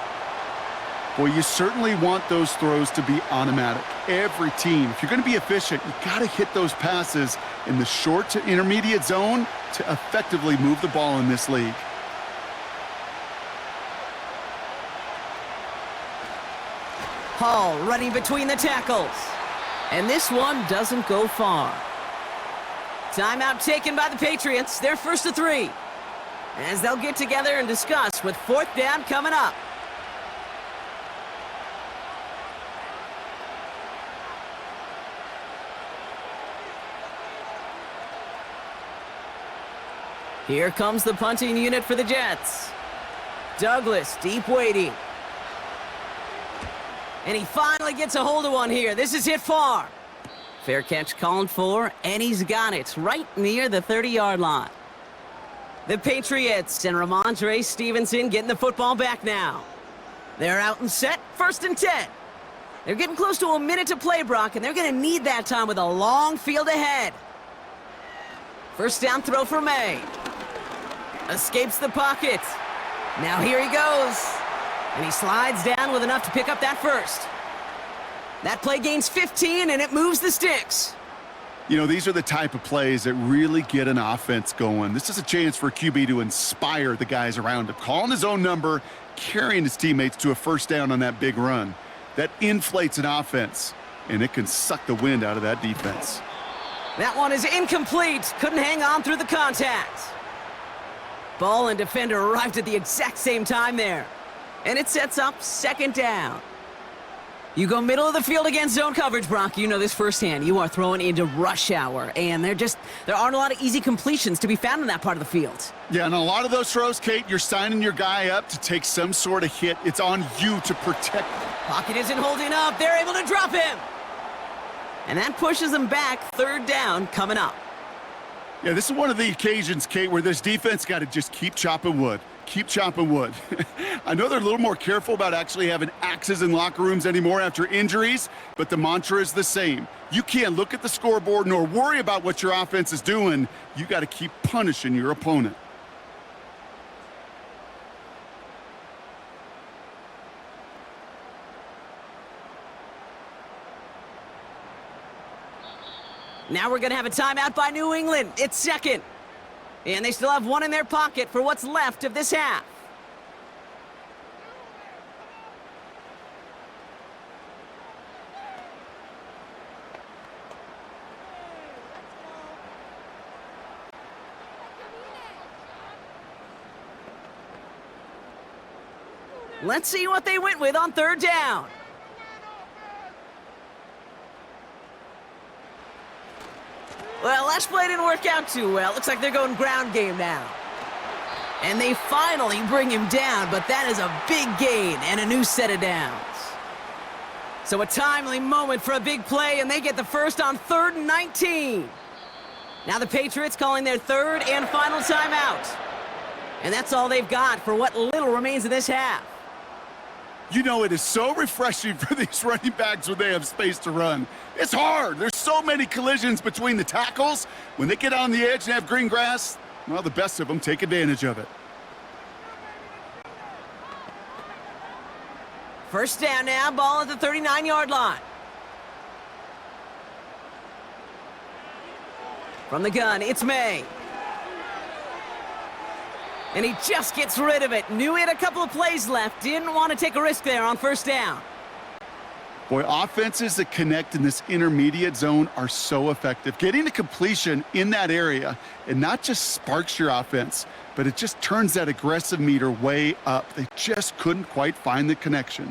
Well, you certainly want those throws to be automatic. Every team, if you're going to be efficient, you got to hit those passes in the short to intermediate zone to effectively move the ball in this league. Hall running between the tackles. And this one doesn't go far. Timeout taken by the Patriots. They're 1st to 3. As they'll get together and discuss with 4th down coming up. Here comes the punting unit for the Jets. Douglas, deep waiting. And he finally gets a hold of one here. This is hit far. Fair catch called for, and he's got it right near the 30-yard line. The Patriots and Ramondre Stevenson getting the football back now. They're out and set, 1st and 10. They're getting close to a minute to play, Brock, and they're going to need that time with a long field ahead. 1st down throw for May. Escapes the pocket. Now here he goes. And he slides down with enough to pick up that 1st. That play gains 15, and it moves the sticks. You know, these are the type of plays that really get an offense going. This is a chance for QB to inspire the guys around him, calling his own number, carrying his teammates to a 1st down on that big run. That inflates an offense. and it can suck the wind out of that defense. That one is incomplete. Couldn't hang on through the contact. Ball and defender arrived at the exact same time there. And it sets up second down. You go middle of the field against zone coverage, Brock. You know this firsthand. You are throwing into rush hour, and there aren't a lot of easy completions to be found in that part of the field. Yeah, and a lot of those throws, Kate, you're signing your guy up to take some sort of hit. It's on you to protect him. Pocket isn't holding up. They're able to drop him. And that pushes them back. Third down coming up. Yeah, this is one of the occasions, Kate, where this defense got to just keep chopping wood. Keep chopping wood. I know they're a little more careful about actually having axes in locker rooms anymore after injuries, but the mantra is the same. You can't look at the scoreboard nor worry about what your offense is doing. You got to keep punishing your opponent. Now we're going to have a timeout by New England. It's second. And they still have one in their pocket for what's left of this half. Let's see what they went with on third down. Well, last play didn't work out too well. Looks like they're going ground game now. And they finally bring him down, but that is a big gain and a new set of downs. So a timely moment for a big play, and they get the first on 3rd and 19. Now the Patriots calling their third and final timeout. And that's all they've got for what little remains of this half. You know, it is so refreshing for these running backs when they have space to run. It's hard. There's so many collisions between the tackles. When they get on the edge and have green grass, well, the best of them take advantage of it. First down now, ball at the 39-yard line. From the gun, it's May. And he just gets rid of it. Knew he had a couple of plays left. Didn't want to take a risk there on first down. Boy, offenses that connect in this intermediate zone are so effective. Getting a completion in that area, it not just sparks your offense, but it just turns that aggressive meter way up. They just couldn't quite find the connection.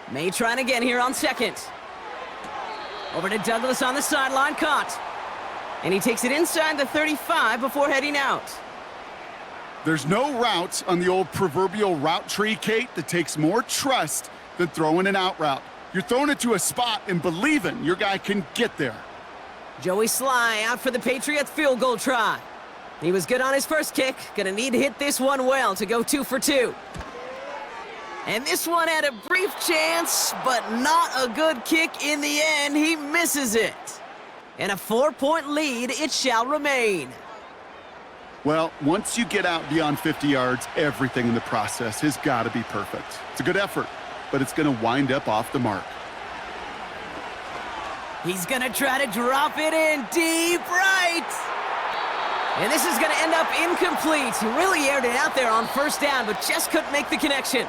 May trying again here on second. Over to Douglas on the sideline, caught. And he takes it inside the 35 before heading out. There's no route on the old proverbial route tree, Kate, that takes more trust than throwing an out route. You're throwing it to a spot and believing your guy can get there. Joey Sly out for the Patriots field goal try. He was good on his first kick. Gonna need to hit this one well to go 2 for 2. And this one had a brief chance, but not a good kick in the end. He misses it. And a 4-point lead, it shall remain. Well, once you get out beyond 50 yards, everything in the process has got to be perfect. It's a good effort, but it's going to wind up off the mark. He's going to try to drop it in deep right. And this is going to end up incomplete. He really aired it out there on first down, but just couldn't make the connection.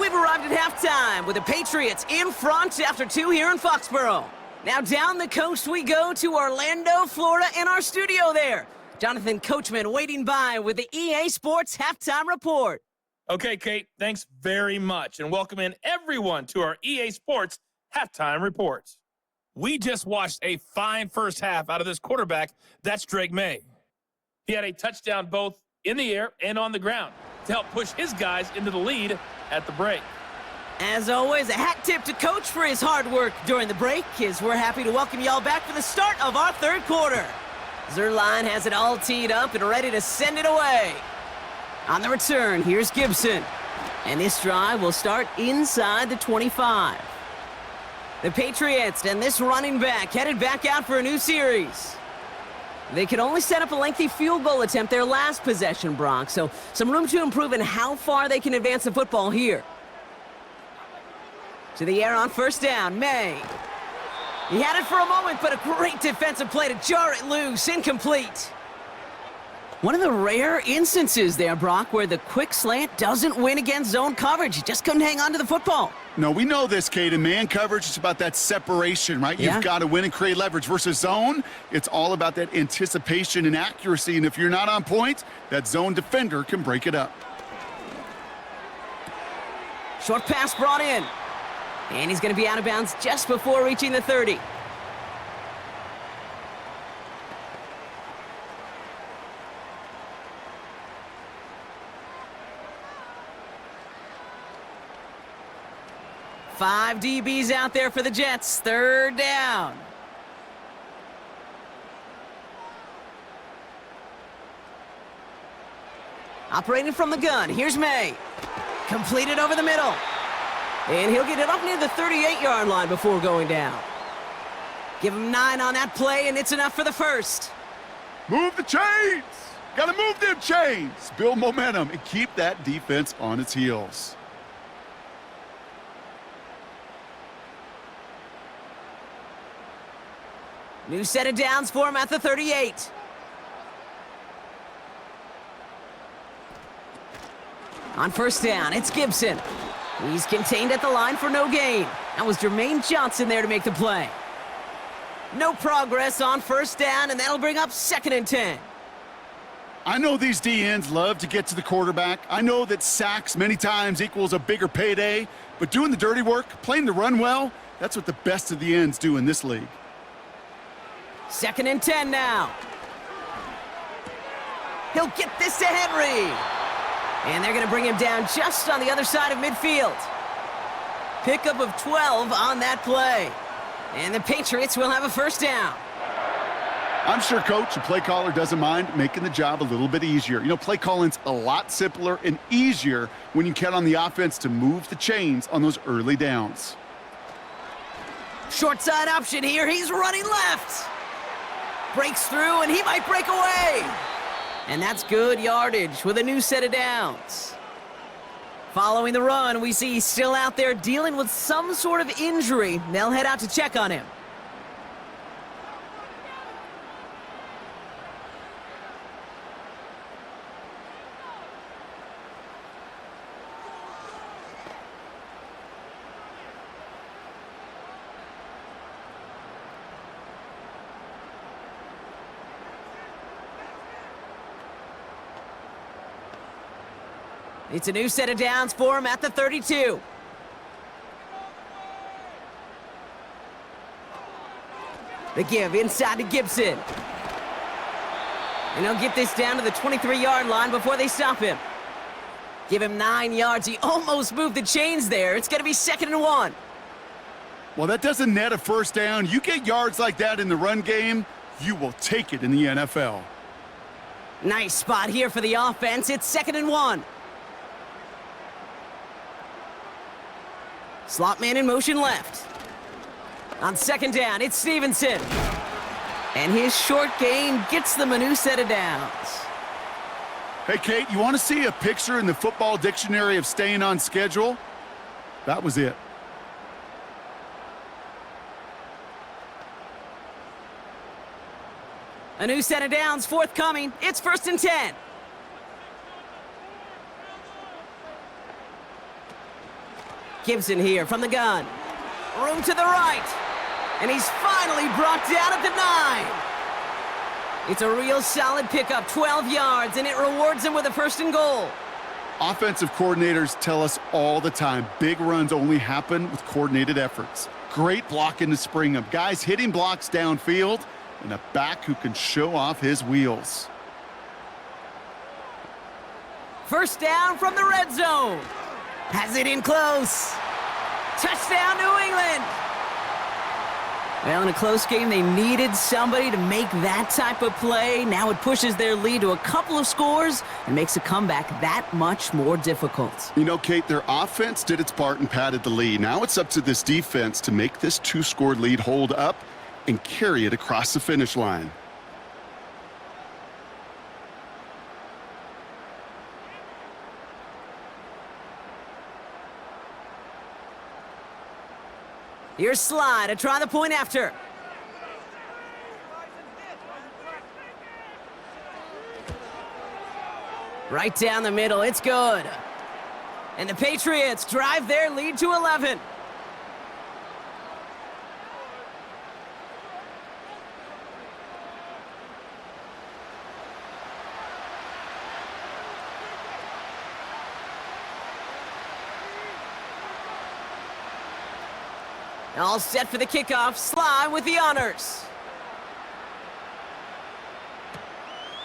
We've arrived at halftime with the Patriots in front after 2 here in Foxborough. Now down the coast we go to Orlando, Florida, in our studio there. Jonathan Coachman waiting by with the EA Sports Halftime Report. Okay, Kate, thanks very much, and welcome in everyone to our EA Sports Halftime Report. We just watched a fine first half out of this quarterback. That's Drake May. He had a touchdown both in the air and on the ground to help push his guys into the lead at the break. As always, a hat tip to Coach for his hard work during the break, as we're happy to welcome y'all back for the start of our third quarter. Zerline has it all teed up and ready to send it away. On the return, here's Gibson. And this drive will start inside the 25. The Patriots and this running back headed back out for a new series. They could only set up a lengthy field goal attempt their last possession, Brock, so some room to improve in how far they can advance the football here. To the air on first down, May. He had it for a moment, but a great defensive play to jar it loose, incomplete. One of the rare instances there, Brock, where the quick slant doesn't win against zone coverage. He just couldn't hang on to the football. No, we know this, Kate. In man coverage, it's about that separation, right? Yeah. You've got to win and create leverage. Versus zone, it's all about that anticipation and accuracy. And if you're not on point, that zone defender can break it up. Short pass brought in. And he's going to be out of bounds just before reaching the 30. Five DBs out there for the Jets. Third down. Operating from the gun. Here's May. Completed over the middle. And he'll get it up near the 38-yard line before going down. Give him 9 on that play, and it's enough for the first. Move the chains! Got to move them chains! Build momentum and keep that defense on its heels. New set of downs for him at the 38. On first down, it's Gibson. He's contained at the line for no gain. That was Jermaine Johnson there to make the play. No progress on first down, and that'll bring up 2nd and 10. I know these DNs love to get to the quarterback. I know that sacks many times equals a bigger payday, but doing the dirty work, playing the run well, that's what the best of the ends do in this league. 2nd and 10 now. He'll get this to Henry. And they're going to bring him down just on the other side of midfield. Pickup of 12 on that play. And the Patriots will have a first down. I'm sure coach and play caller doesn't mind making the job a little bit easier. You know, play calling's a lot simpler and easier when you count on the offense to move the chains on those early downs. Short side option here. He's running left. Breaks through, and he might break away. And that's good yardage with a new set of downs. Following the run, we see he's still out there dealing with some sort of injury. They'll head out to check on him. It's a new set of downs for him at the 32. The give inside to Gibson. And he'll get this down to the 23-yard line before they stop him. Give him 9 yards. He almost moved the chains there. It's going to be 2nd and 1. Well, that doesn't net a first down. You get yards like that in the run game, you will take it in the NFL. Nice spot here for the offense. It's 2nd and 1. Slot man in motion left. On 2nd down, it's Stevenson. And his short gain gets them a new set of downs. Hey, Kate, you want to see a picture in the football dictionary of staying on schedule? That was it. A new set of downs forthcoming. It's 1st and 10. Gibson here from the gun. Room to the right. And he's finally brought down at the 9. It's a real solid pickup, 12 yards, and it rewards him with a 1st and goal. Offensive coordinators tell us all the time, big runs only happen with coordinated efforts. Great blocking to spring them. Guys hitting blocks downfield, and a back who can show off his wheels. First down from the red zone. Has it in close. Touchdown, New England. Well, in a close game, they needed somebody to make that type of play. Now it pushes their lead to a couple of scores and makes a comeback that much more difficult. You know, Kate, their offense did its part and padded the lead. Now it's up to this defense to make this 2-score lead hold up and carry it across the finish line. Here's Slide to try the point after. Right down the middle, it's good. And the Patriots drive their lead to 11. All set for the kickoff. Sly with the honors.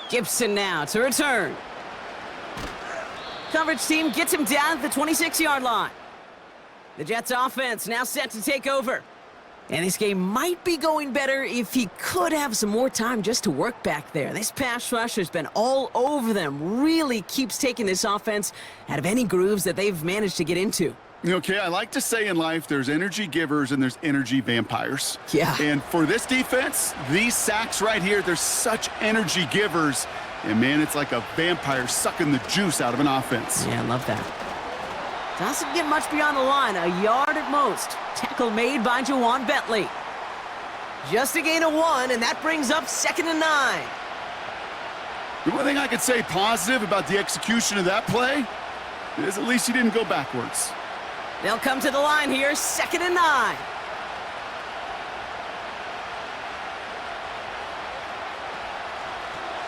Gibson now to return. Coverage team gets him down at the 26-yard line. The Jets offense now set to take over. And this game might be going better if he could have some more time just to work back there. This pass rush has been all over them. Really keeps taking this offense out of any grooves that they've managed to get into. Okay, I like to say in life there's energy givers and there's energy vampires. Yeah. And for this defense, these sacks right here, they're such energy givers. And, man, it's like a vampire sucking the juice out of an offense. Yeah, I love that. Doesn't get much beyond the line. A yard at most. Tackle made by Jawan Bentley. Just a gain of 1, and that brings up 2nd and 9. The one thing I could say positive about the execution of that play is at least he didn't go backwards. They'll come to the line here, 2nd and 9.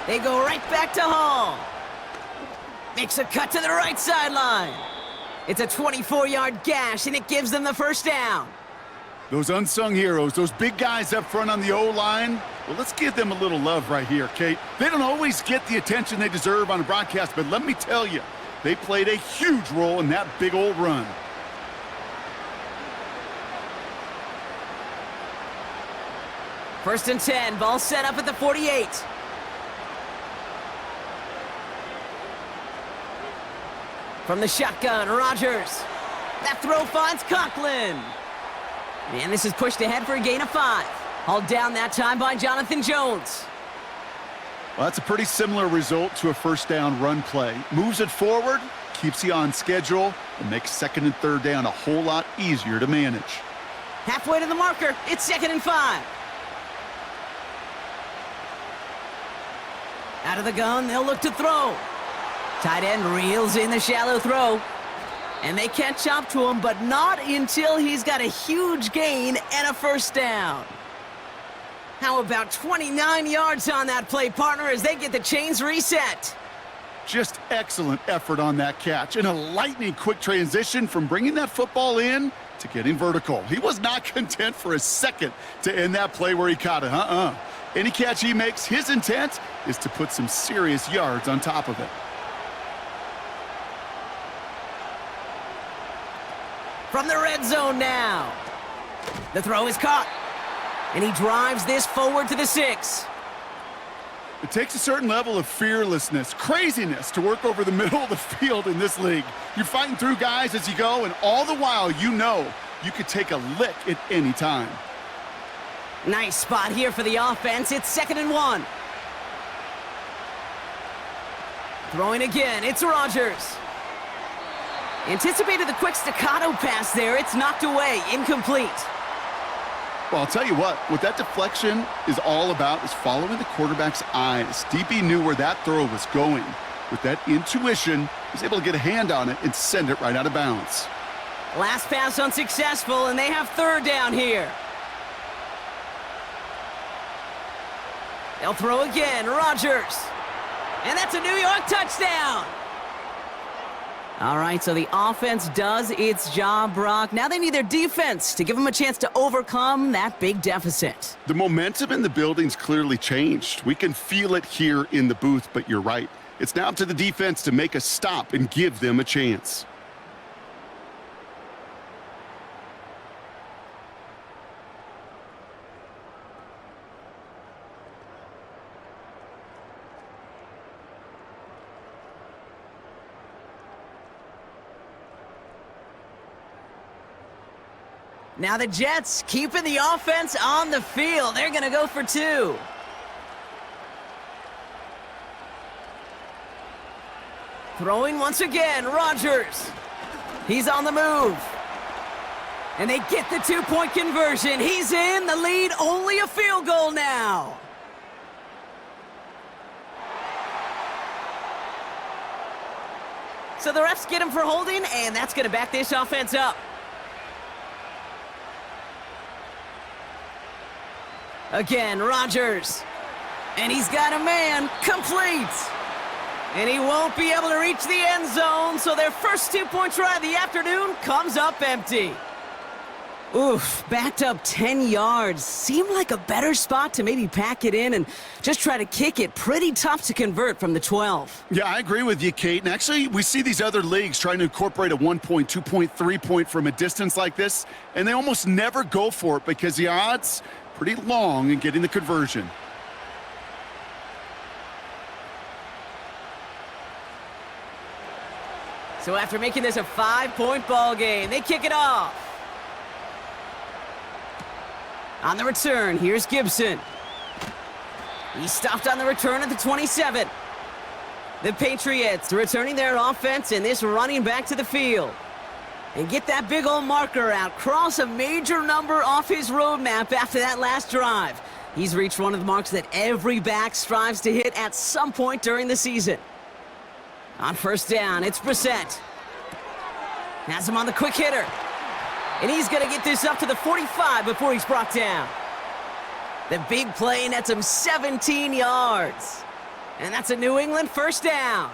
They go right back to Hall. Makes a cut to the right sideline. It's a 24-yard gash, and it gives them the first down. Those unsung heroes, those big guys up front on the O-line, well, let's give them a little love right here, Kate. They don't always get the attention they deserve on a broadcast, but let me tell you, they played a huge role in that big old run. First and 10, ball set up at the 48. From the shotgun, Rodgers. That throw finds Conklin. And this is pushed ahead for a gain of 5. Hauled down that time by Jonathan Jones. Well, that's a pretty similar result to a first down run play. Moves it forward, keeps you on schedule, and makes 2nd and 3rd down a whole lot easier to manage. Halfway to the marker, it's 2nd and 5. Out of the gun, they'll look to throw. Tight end reels in the shallow throw. And they catch up to him, but not until he's got a huge gain and a first down. How about 29 yards on that play, partner, as they get the chains reset? Just excellent effort on that catch, and a lightning quick transition from bringing that football in to getting vertical. He was not content for a second to end that play where he caught it. Any catch he makes, his intent is to put some serious yards on top of it. From the red zone now. The throw is caught. And he drives this forward to the 6. It takes a certain level of fearlessness, craziness to work over the middle of the field in this league. You're fighting through guys as you go, and all the while you know you could take a lick at any time. Nice spot here for the offense. It's 2nd and 1. Throwing again. It's Rodgers. Anticipated the quick staccato pass there. It's knocked away. Incomplete. Well, I'll tell you what that deflection is all about is following the quarterback's eyes. DB knew where that throw was going. With that intuition, he was able to get a hand on it and send it right out of bounds. Last pass unsuccessful, and they have 3rd down here. They'll throw again. Rodgers. And that's a New York touchdown. All right, so the offense does its job, Brock. Now they need their defense to give them a chance to overcome that big deficit. The momentum in the building's clearly changed. We can feel it here in the booth, but you're right. It's now up to the defense to make a stop and give them a chance. Now the Jets keeping the offense on the field. They're going to go for 2. Throwing once again, Rodgers. He's on the move. And they get the 2-point conversion. He's in the lead, only a field goal now. So the refs get him for holding, and that's going to back this offense up. Again, Rodgers. And he's got a man complete. And he won't be able to reach the end zone, so their first 2-point try of the afternoon comes up empty. Oof, backed up 10 yards. Seemed like a better spot to maybe pack it in and just try to kick it. Pretty tough to convert from the 12. Yeah, I agree with you, Kate. And actually, we see these other leagues trying to incorporate a 1-point, 2-point, 3-point from a distance like this, and they almost never go for it because the odds pretty long in getting the conversion. So after making this a 5-point ball game, they kick it off. On the return, here's Gibson. He stopped on the return at the 27. The Patriots returning their offense and this running back to the field. And get that big old marker out. Cross a major number off his roadmap after that last drive. He's reached one of the marks that every back strives to hit at some point during the season. On first down, it's Brissett. Has him on the quick hitter. And he's going to get this up to the 45 before he's brought down. The big play nets him 17 yards. And that's a New England first down.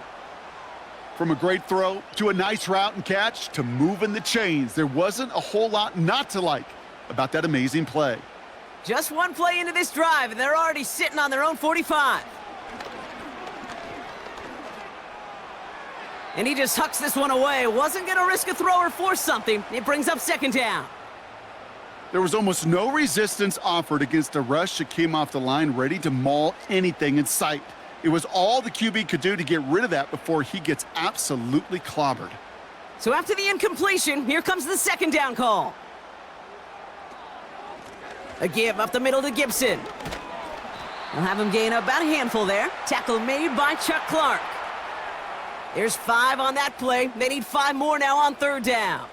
From a great throw to a nice route and catch to moving the chains, there wasn't a whole lot not to like about that amazing play. Just one play into this drive, and they're already sitting on their own 45. And he just hucks this one away. Wasn't going to risk a throw or force something. It brings up second down. There was almost no resistance offered against a rush that came off the line ready to maul anything in sight. It was all the QB could do to get rid of that before he gets absolutely clobbered. So after the incompletion, here comes the second down call. A give up the middle to Gibson. We'll have him gain about a handful there. Tackle made by Chuck Clark. There's 5 on that play. They need 5 more now on third down.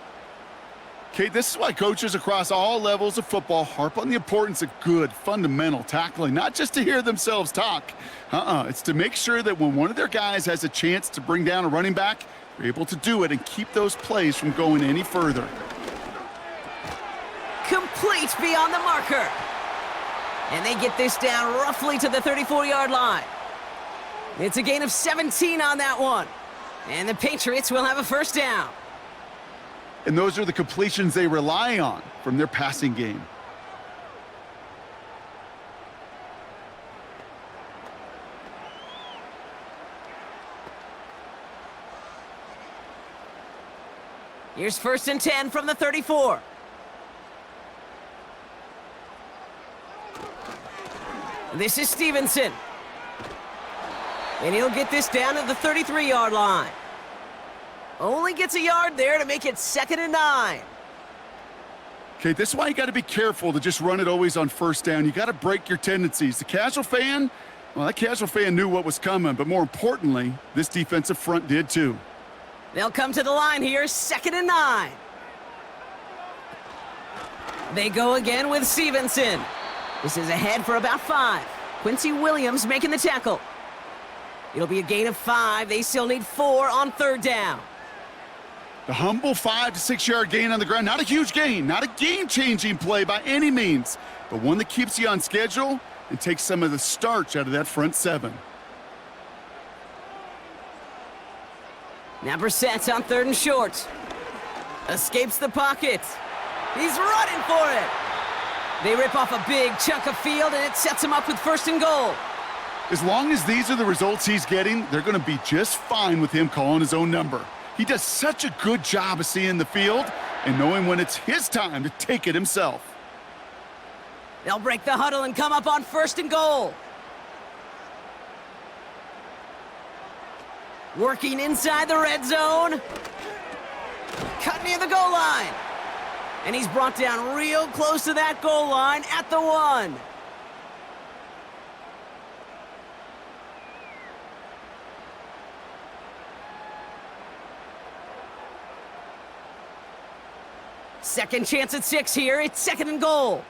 Okay, this is why coaches across all levels of football harp on the importance of good, fundamental tackling, not just to hear themselves talk. It's to make sure that when one of their guys has a chance to bring down a running back, they're able to do it and keep those plays from going any further. Complete beyond the marker. And they get this down roughly to the 34-yard line. It's a gain of 17 on that one. And the Patriots will have a first down. And those are the completions they rely on from their passing game. Here's first and 10 from the 34. This is Stevenson. And he'll get this down to the 33-yard line. Only gets a yard there to make it 2nd and 9. Okay, this is why you got to be careful to just run it always on first down. You got to break your tendencies. The casual fan, well, that casual fan knew what was coming, but more importantly, this defensive front did too. They'll come to the line here, 2nd and 9. They go again with Stevenson. This is ahead for about 5. Quincy Williams making the tackle. It'll be a gain of 5. They still need 4 on third down. The humble 5 to 6 yard gain on the ground. Not a huge gain, not a game-changing play by any means, but one that keeps you on schedule and takes some of the starch out of that front 7. Now Brissett on 3rd and short. Escapes the pocket. He's running for it. They rip off a big chunk of field, and it sets him up with 1st and goal. As long as these are the results he's getting, they're going to be just fine with him calling his own number. He does such a good job of seeing the field and knowing when it's his time to take it himself. They'll break the huddle and come up on 1st and goal. Working inside the red zone. Cut near the goal line. And he's brought down real close to that goal line at the 1. Second chance at 6 here. It's 2nd and goal.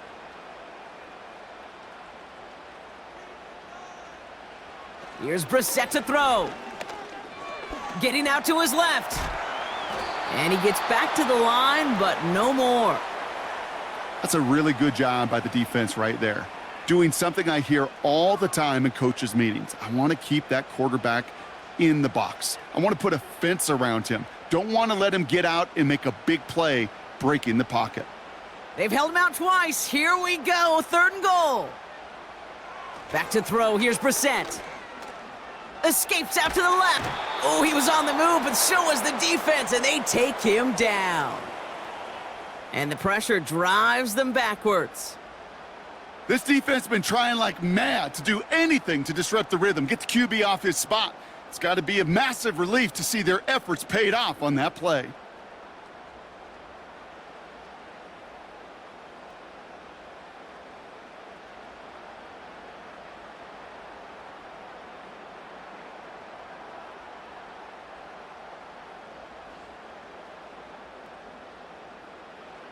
Here's Brissett to throw. Getting out to his left. And he gets back to the line, but no more. That's a really good job by the defense right there. Doing something I hear all the time in coaches' meetings. I want to keep that quarterback in the box. I want to put a fence around him. Don't want to let him get out and make a big play, breaking the pocket. They've held him out twice. Here we go, 3rd and goal. Back to throw, here's Brissett. Escapes out to the left. Oh, he was on the move, but so was the defense, and they take him down. And the pressure drives them backwards. This defense has been trying like mad to do anything to disrupt the rhythm, get the QB off his spot. It's got to be a massive relief to see their efforts paid off on that play.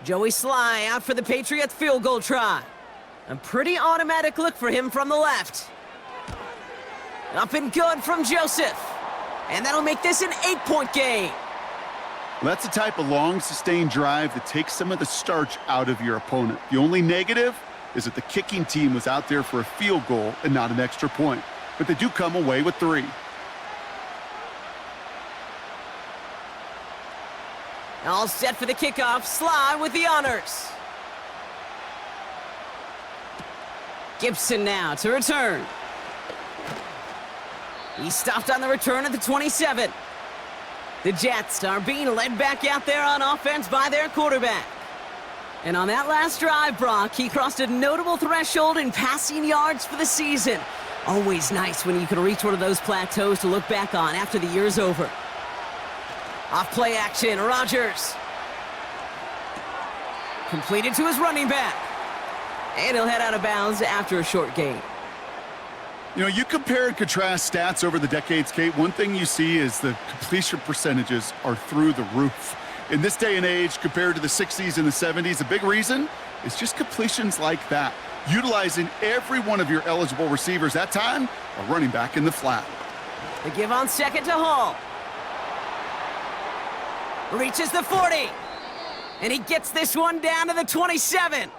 Joey Sly out for the Patriots field goal try. A pretty automatic look for him from the left. Up and good from Joseph. And that'll make this an 8-point game. Well, that's the type of long, sustained drive that takes some of the starch out of your opponent. The only negative is that the kicking team was out there for a field goal and not an extra point. But they do come away with 3. All set for the kickoff. Sly with the honors. Gibson now to return. He stopped on the return at the 27. The Jets are being led back out there on offense by their quarterback. And on that last drive, Brock, he crossed a notable threshold in passing yards for the season. Always nice when you can reach one of those plateaus to look back on after the year's over. Off play action, Rodgers. Completed to his running back. And he'll head out of bounds after a short gain. You know, you compare and contrast stats over the decades, Kate. One thing you see is the completion percentages are through the roof. In this day and age, compared to the 60s and the 70s, a big reason is just completions like that. Utilizing every one of your eligible receivers. That time, a running back in the flat. The give on second to Hall. Reaches the 40. And he gets this one down to the 27.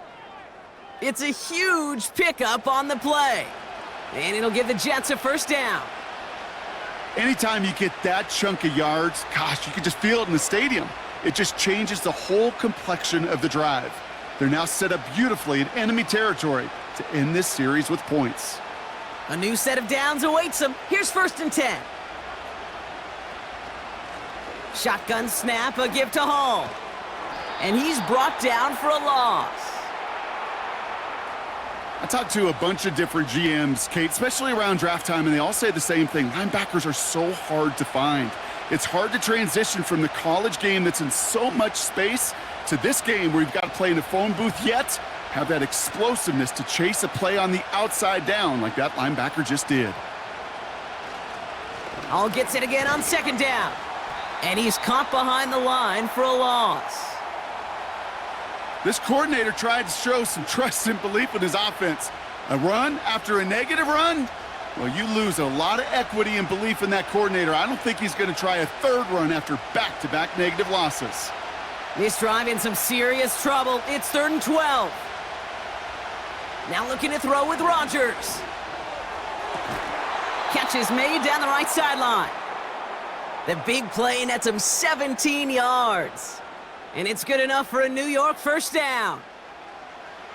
It's a huge pickup on the play. And it'll give the Jets a first down. Anytime you get that chunk of yards, gosh, you can just feel it in the stadium. It just changes the whole complexion of the drive. They're now set up beautifully in enemy territory to end this series with points. A new set of downs awaits them. Here's 1st and 10. Shotgun snap, a give to Hall. And he's brought down for a loss. I talked to a bunch of different GMs, Kate, especially around draft time, and they all say the same thing. Linebackers are so hard to find. It's hard to transition from the college game that's in so much space to this game where you've got to play in a phone booth, yet have that explosiveness to chase a play on the outside down like that linebacker just did. Hall gets it again on 2nd down. And he's caught behind the line for a loss. This coordinator tried to show some trust and belief in his offense. A run after a negative run? Well, you lose a lot of equity and belief in that coordinator. I don't think he's going to try a 3rd run after back-to-back negative losses. This drive in some serious trouble. It's 3rd and 12. Now looking to throw with Rodgers. Catch is made down the right sideline. The big play nets him 17 yards. And it's good enough for a New York first down.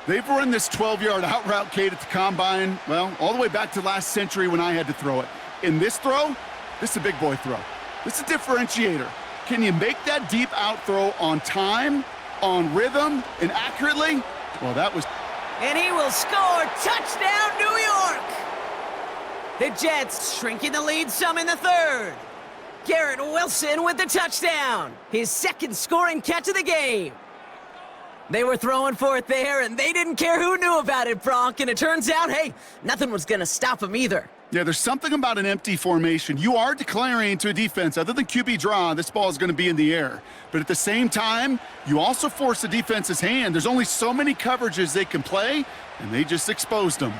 They've run this 12-yard out route, Kate, at the combine, well, all the way back to last century when I had to throw it. In this throw, this is a big boy throw. This is a differentiator. Can you make that deep out throw on time, on rhythm, and accurately? Well, that was... And he will score. Touchdown, New York! The Jets shrinking the lead some in the 3rd. Garrett Wilson with the touchdown. His 2nd scoring catch of the game. They were throwing for it there, and they didn't care who knew about it, Bronk. And it turns out, hey, nothing was going to stop them either. Yeah, there's something about an empty formation. You are declaring to a defense, other than QB draw, this ball is going to be in the air. But at the same time, you also force the defense's hand. There's only so many coverages they can play, and they just exposed them.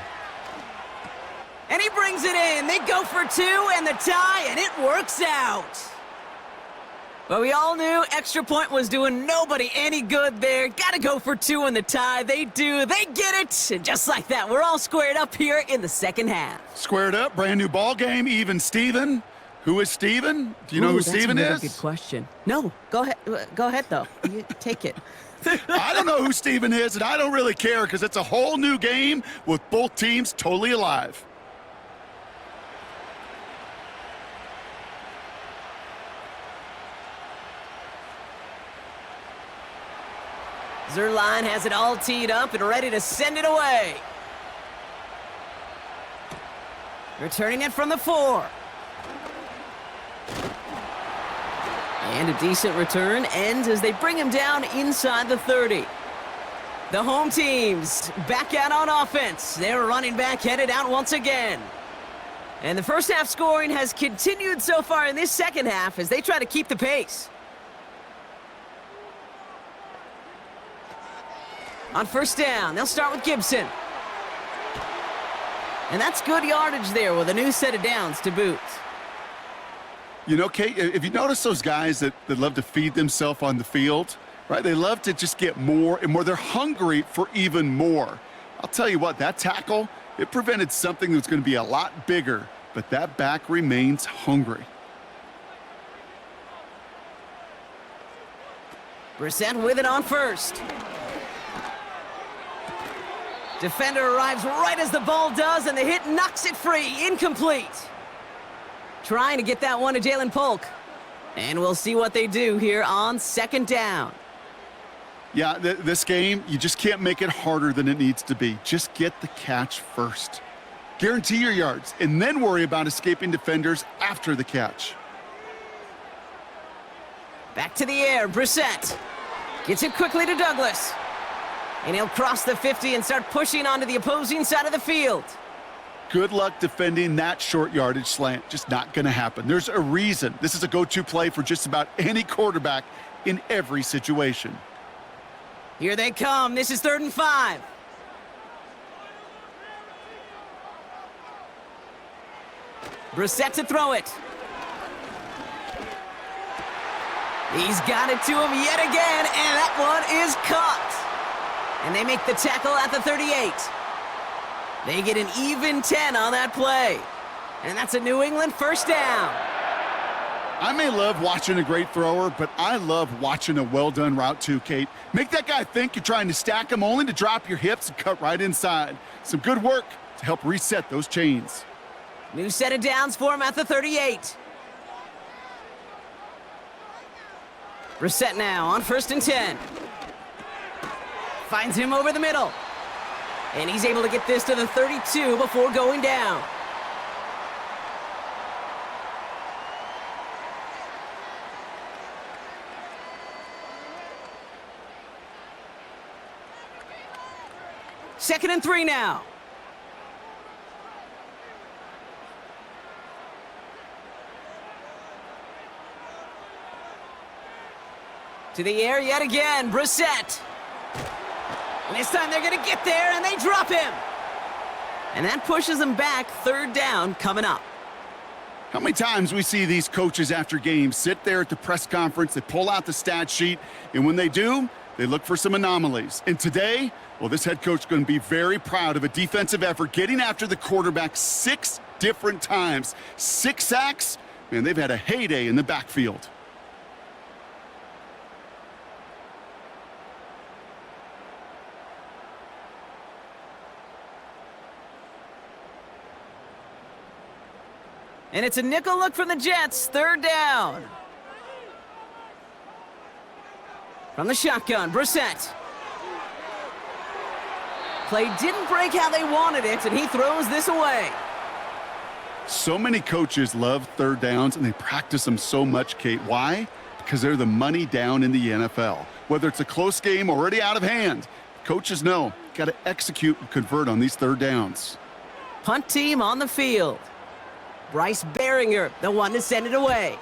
And he brings it in. They go for 2 and the tie, and it works out. Well, we all knew extra point was doing nobody any good there. Got to go for 2 in the tie. They do. They get it. And just like that, we're all squared up here in the second half. Squared up, brand new ball game, even Steven. Who is Steven? Do you know who Steven is? That's a good question. No, go ahead. Go ahead, though. You take it. I don't know who Steven is, and I don't really care because it's a whole new game with both teams totally alive. Zerline has it all teed up and ready to send it away. Returning it from the 4. And a decent return ends as they bring him down inside the 30. The home teams back out on offense. Their running back headed out once again. And the first half scoring has continued so far in this second half as they try to keep the pace. On first down, they'll start with Gibson. And that's good yardage there with a new set of downs to boot. You know, Kate, if you notice those guys that love to feed themselves on the field, right? They love to just get more and more. They're hungry for even more. I'll tell you what, that tackle, it prevented something that's going to be a lot bigger, but that back remains hungry. Brissett with it on first. Defender arrives right as the ball does, and the hit knocks it free. Incomplete. Trying to get that one to Jalen Polk. And we'll see what they do here on second down. Yeah, this game, you just can't make it harder than it needs to be. Just get the catch first. Guarantee your yards, and then worry about escaping defenders after the catch. Back to the air, Brissett. Gets it quickly to Douglas. And he'll cross the 50 and start pushing onto the opposing side of the field. Good luck defending that short yardage slant. Just not going to happen. There's a reason. This is a go-to play for just about any quarterback in every situation. Here they come. This is 3rd and 5. Brissett to throw it. He's got it to him yet again, and that one is caught. And they make the tackle at the 38. They get an even 10 on that play. And that's a New England first down. I may love watching a great thrower, but I love watching a well-done route too, Kate. Make that guy think you're trying to stack him only to drop your hips and cut right inside. Some good work to help reset those chains. New set of downs for him at the 38. Brissett now on 1st and 10. Finds him over the middle. And he's able to get this to the 32 before going down. Second and 3 now. To the air yet again, Brissett. And this time they're going to get there, and they drop him. And that pushes them back. 3rd down coming up. How many times we see these coaches after games sit there at the press conference, they pull out the stat sheet, and when they do, they look for some anomalies. And today, well, this head coach is going to be very proud of a defensive effort getting after the quarterback 6 different times. 6 sacks, man, they've had a heyday in the backfield. And it's a nickel look from the Jets. 3rd down. From the shotgun, Brissett. Play didn't break how they wanted it, and he throws this away. So many coaches love 3rd downs, and they practice them so much, Kate. Why? Because they're the money down in the NFL. Whether it's a close game already out of hand, coaches know, got to execute and convert on these 3rd downs. Punt team on the field. Bryce Behringer, the one to send it away.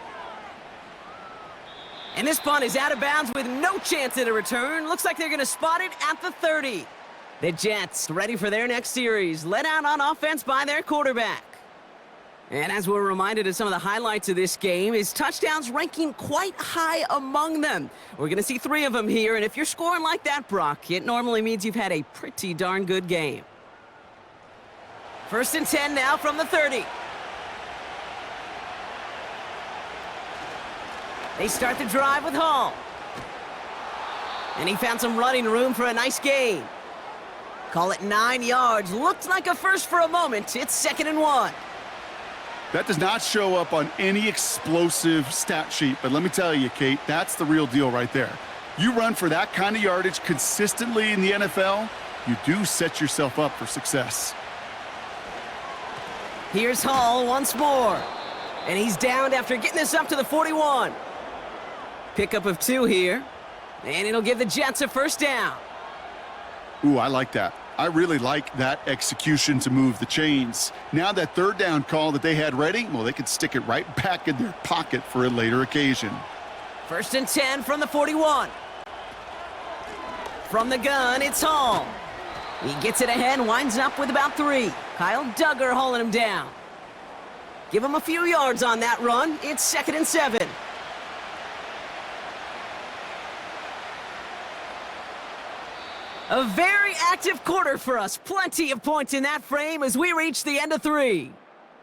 And this punt is out of bounds with no chance at a return. Looks like they're going to spot it at the 30. The Jets ready for their next series, led out on offense by their quarterback. And as we're reminded of some of the highlights of this game, his touchdowns ranking quite high among them. We're going to see 3 of them here, and if you're scoring like that, Brock, it normally means you've had a pretty darn good game. 1st and 10 now from the 30. They start the drive with Hall. And he found some running room for a nice gain. Call it 9 yards. Looked like a first for a moment. It's 2nd and 1. That does not show up on any explosive stat sheet, but let me tell you, Kate, that's the real deal right there. You run for that kind of yardage consistently in the NFL, you do set yourself up for success. Here's Hall once more. And he's downed after getting this up to the 41. Pickup of 2 here. And it'll give the Jets a 1st down. Ooh, I like that. I really like that execution to move the chains. Now that 3rd down call that they had ready, well, they could stick it right back in their pocket for a later occasion. 1st and 10 from the 41. From the gun, it's Hall. He gets it ahead, winds up with about 3. Kyle Duggar hauling him down. Give him a few yards on that run. It's 2nd and 7. A very active quarter for us. Plenty of points in that frame as we reach the end of 3.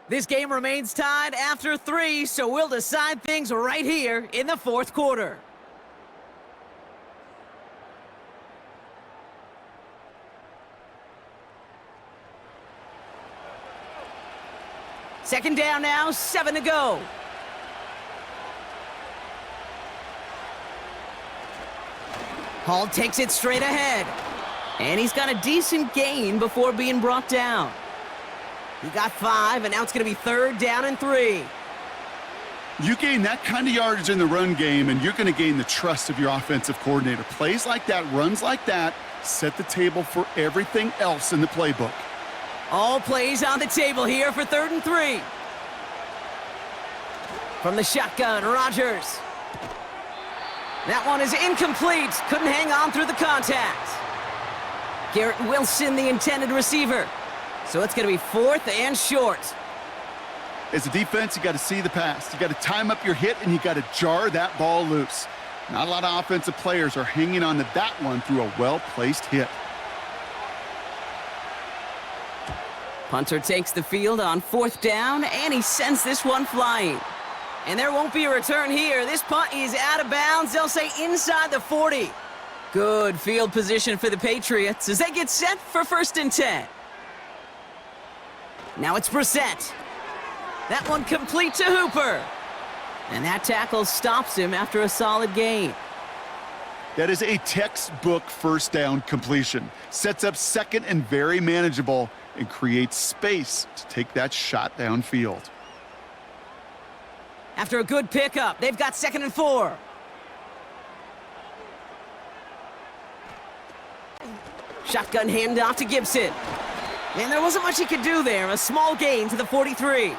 This game remains tied after 3, so we'll decide things right here in the 4th quarter. Second down now, 7 to go. Hall takes it straight ahead. And he's got a decent gain before being brought down. He got 5, and now it's going to be 3rd down and 3. You gain that kind of yardage in the run game, and you're going to gain the trust of your offensive coordinator. Plays like that, runs like that, set the table for everything else in the playbook. All plays on the table here for 3rd and 3. From the shotgun, Rodgers. That one is incomplete. Couldn't hang on through the contact. Garrett Wilson, the intended receiver. So it's going to be 4th and short. As a defense, you got to see the pass. You got to time up your hit, and you got to jar that ball loose. Not a lot of offensive players are hanging on to that one through a well-placed hit. Punter takes the field on 4th down, and he sends this one flying. And there won't be a return here. This punt is out of bounds. They'll say inside the 40. Good field position for the Patriots as they get set for 1st and 10. Now it's Brissett. That one complete to Hooper. And that tackle stops him after a solid gain. That is a textbook 1st down completion. Sets up 2nd and very manageable and creates space to take that shot downfield. After a good pickup, they've got 2nd and 4. Shotgun handoff to Gibson. And there wasn't much he could do there. A small gain to the 43.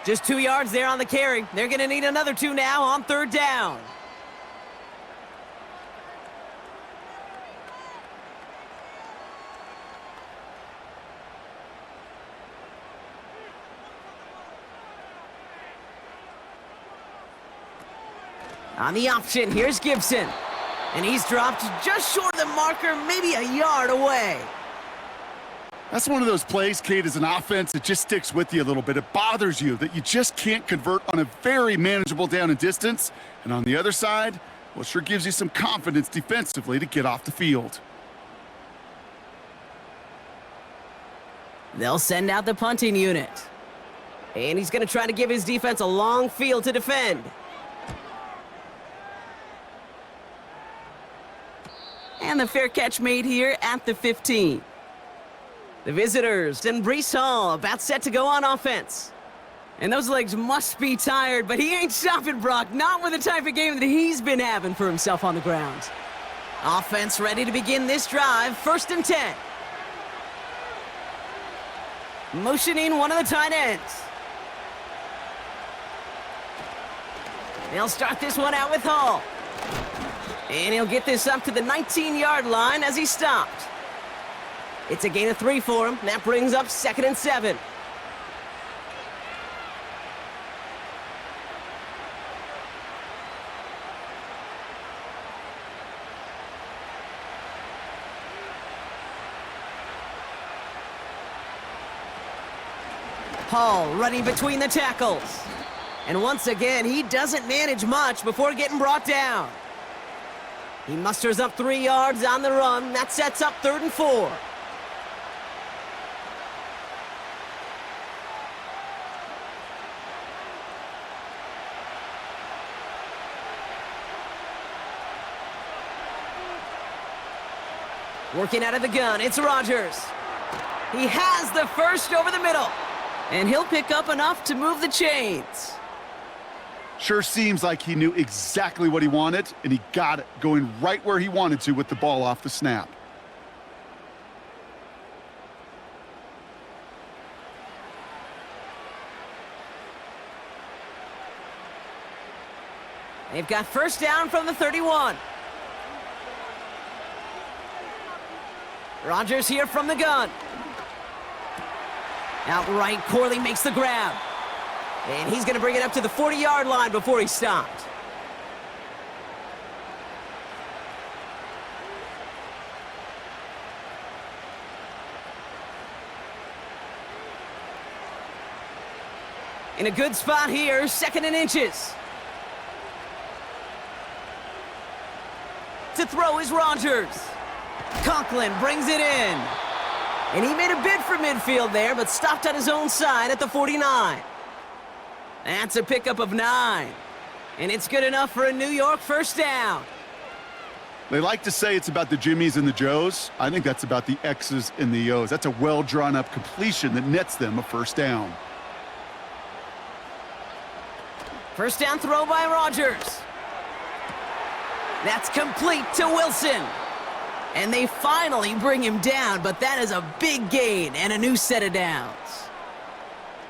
Just 2 yards there on the carry. They're going to need another 2 now on 3rd down. On the option, here's Gibson. And he's dropped just short of the marker, maybe a yard away. That's one of those plays, Kate, as an offense, it just sticks with you a little bit. It bothers you that you just can't convert on a very manageable down and distance. And on the other side, well, it sure gives you some confidence defensively to get off the field. They'll send out the punting unit. And he's going to try to give his defense a long field to defend. And the fair catch made here at the 15. The visitors and Breece Hall about set to go on offense. And those legs must be tired, but he ain't stopping, Brock. Not with the type of game that he's been having for himself on the ground. Offense ready to begin this drive. 1st and 10. Motioning one of the tight ends. They'll start this one out with Hall. And he'll get this up to the 19-yard line as he stopped. It's a gain of 3 for him. That brings up 2nd and 7. Hall running between the tackles. And once again, he doesn't manage much before getting brought down. He musters up 3 yards on the run. That sets up 3rd and 4. Working out of the gun, it's Rodgers. He has the first over the middle. And he'll pick up enough to move the chains. Sure seems like he knew exactly what he wanted, and he got it, going right where he wanted to with the ball off the snap. They've got first down from the 31. Rodgers here from the gun. Outright, Corley makes the grab. And he's going to bring it up to the 40-yard line before he's stopped. In a good spot here, 2nd and inches. To throw is Rodgers. Conklin brings it in. And he made a bid for midfield there, but stopped on his own side at the 49. That's a pickup of 9. And it's good enough for a New York first down. They like to say it's about the Jimmies and the Joes. I think that's about the X's and the O's. That's a well-drawn-up completion that nets them a first down. First down throw by Rodgers. That's complete to Wilson. And they finally bring him down, but that is a big gain and a new set of downs.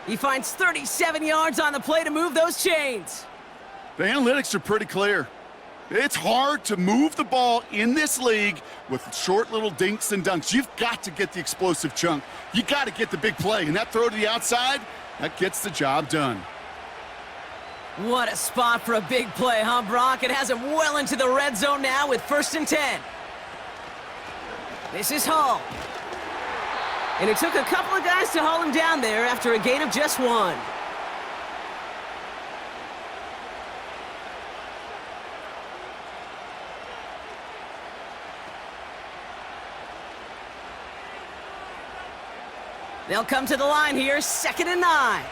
He finds 37 yards on the play to move those chains. The analytics are pretty clear. It's hard to move the ball in this league with short little dinks and dunks. You've got to get the explosive chunk. You got to get the big play, and that throw to the outside, that gets the job done. What a spot for a big play, huh, Brock? It has him well into the red zone now with 1st and 10. This is Hall. And it took a couple of guys to haul him down there after a gain of just 1. They'll come to the line here, 2nd and 9.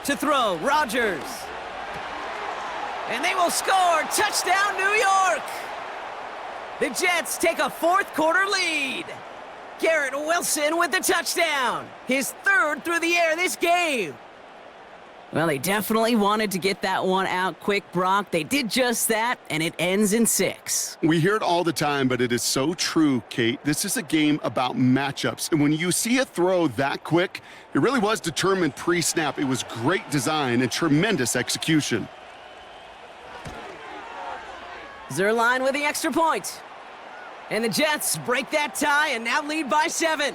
To throw, Rodgers. And they will score. Touchdown, New York! The Jets take a 4th quarter lead. Garrett Wilson with the touchdown. His 3rd through the air this game. Well, they definitely wanted to get that one out quick, Brock. They did just that, and it ends in 6. We hear it all the time, but it is so true, Kate. This is a game about matchups. And when you see a throw that quick, it really was determined pre-snap. It was great design and tremendous execution. Zerline with the extra point. And the Jets break that tie and now lead by 7.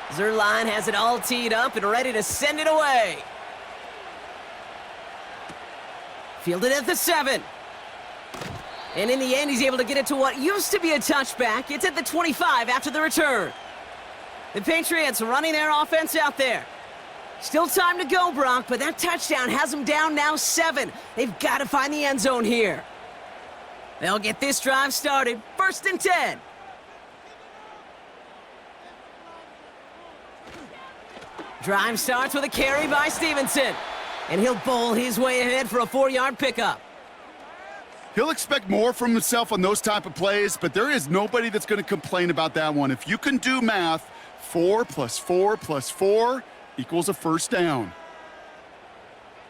Zerline has it all teed up and ready to send it away. Fielded at the 7. And in the end, he's able to get it to what used to be a touchback. It's at the 25 after the return. The Patriots running their offense out there. Still time to go, Brock, but that touchdown has them down now 7. They've got to find the end zone here. They'll get this drive started. 1st and 10. Drive starts with a carry by Stevenson. And he'll bowl his way ahead for a 4-yard pickup. He'll expect more from himself on those type of plays, but there is nobody that's going to complain about that one. If you can do math, 4 + 4 + 4 equals a first down.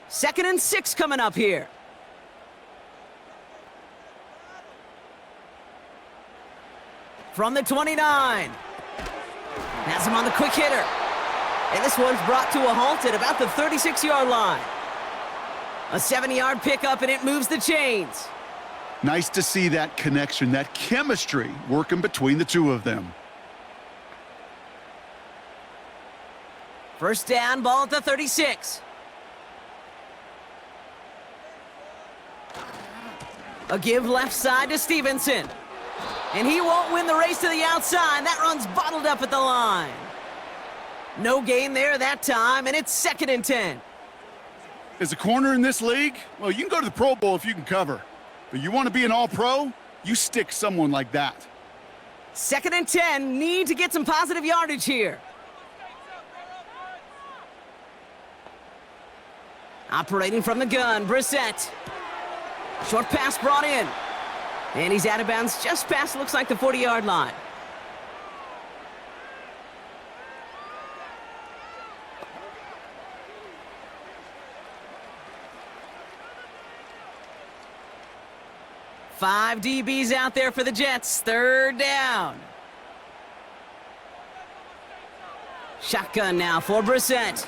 2nd and 6 coming up here. From the 29. Has him on the quick hitter. And this one's brought to a halt at about the 36-yard line. A 7-yard pickup, and it moves the chains. Nice to see that connection, that chemistry working between the two of them. First down, ball at the 36. A give left side to Stevenson. And he won't win the race to the outside. That run's bottled up at the line. No gain there that time, and it's 2nd and 10. As a corner in this league, well, you can go to the Pro Bowl if you can cover. But you want to be an all-pro, you stick someone like that. 2nd and 10, need to get some positive yardage here. Operating from the gun, Brissett. Short pass brought in. And he's out of bounds just past, looks like, the 40-yard line. Five DBs out there for the Jets. 3rd down. Shotgun now for Brissett.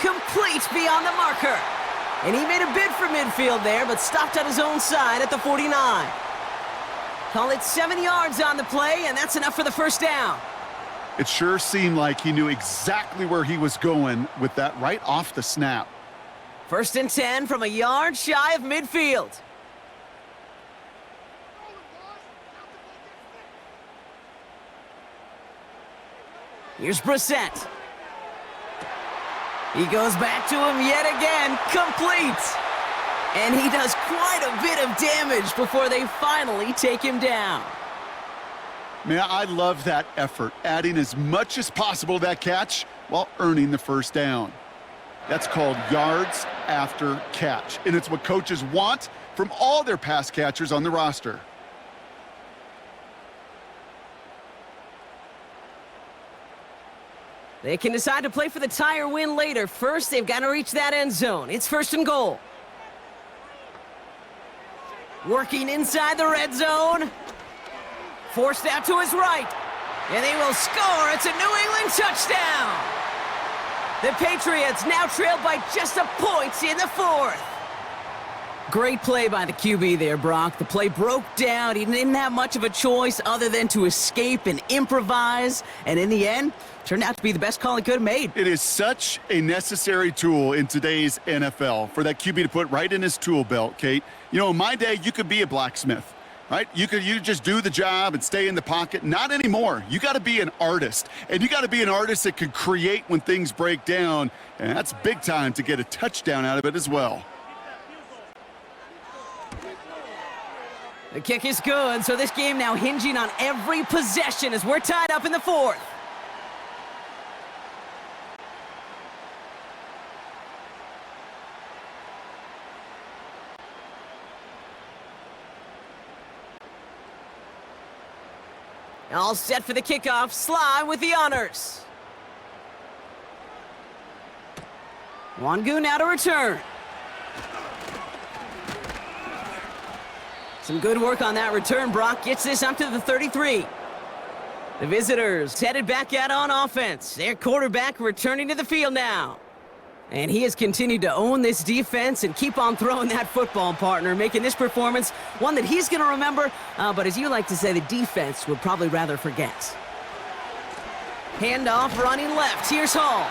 Complete beyond the marker. And he made a bid for midfield there, but stopped on his own side at the 49. Call it 7 yards on the play, and that's enough for the 1st down. It sure seemed like he knew exactly where he was going with that right off the snap. 1st and 10 from a yard shy of midfield. Here's Brissett. He goes back to him yet again, complete. And he does quite a bit of damage before they finally take him down. Man, I love that effort, adding as much as possible to that catch while earning the 1st down. That's called yards after catch, and it's what coaches want from all their pass catchers on the roster. They can decide to play for the tie or win later. First, they've got to reach that end zone. It's 1st and goal. Working inside the red zone. Forced out to his right. And they will score. It's a New England touchdown. The Patriots now trail by just a point in the 4th. Great play by the QB there, Brock. The play broke down. He didn't have much of a choice other than to escape and improvise. And in the end, turned out to be the best call he could have made. It is such a necessary tool in today's NFL for that QB to put right in his tool belt, Kate. You know, in my day, you could be a blacksmith, right? You just do the job and stay in the pocket. Not anymore. You got to be an artist, and you got to be an artist that can create when things break down, and that's big time to get a touchdown out of it as well. The kick is good, so this game now hinging on every possession as we're tied up in the 4th. All set for the kickoff. Sly with the honors. Wangu now to return. Some good work on that return. Brock gets this up to the 33. The visitors headed back out on offense. Their quarterback returning to the field now. And he has continued to own this defense and keep on throwing that football, partner, making this performance one that he's going to remember, but as you like to say, the defense would probably rather forget. Handoff running left. Here's Hall.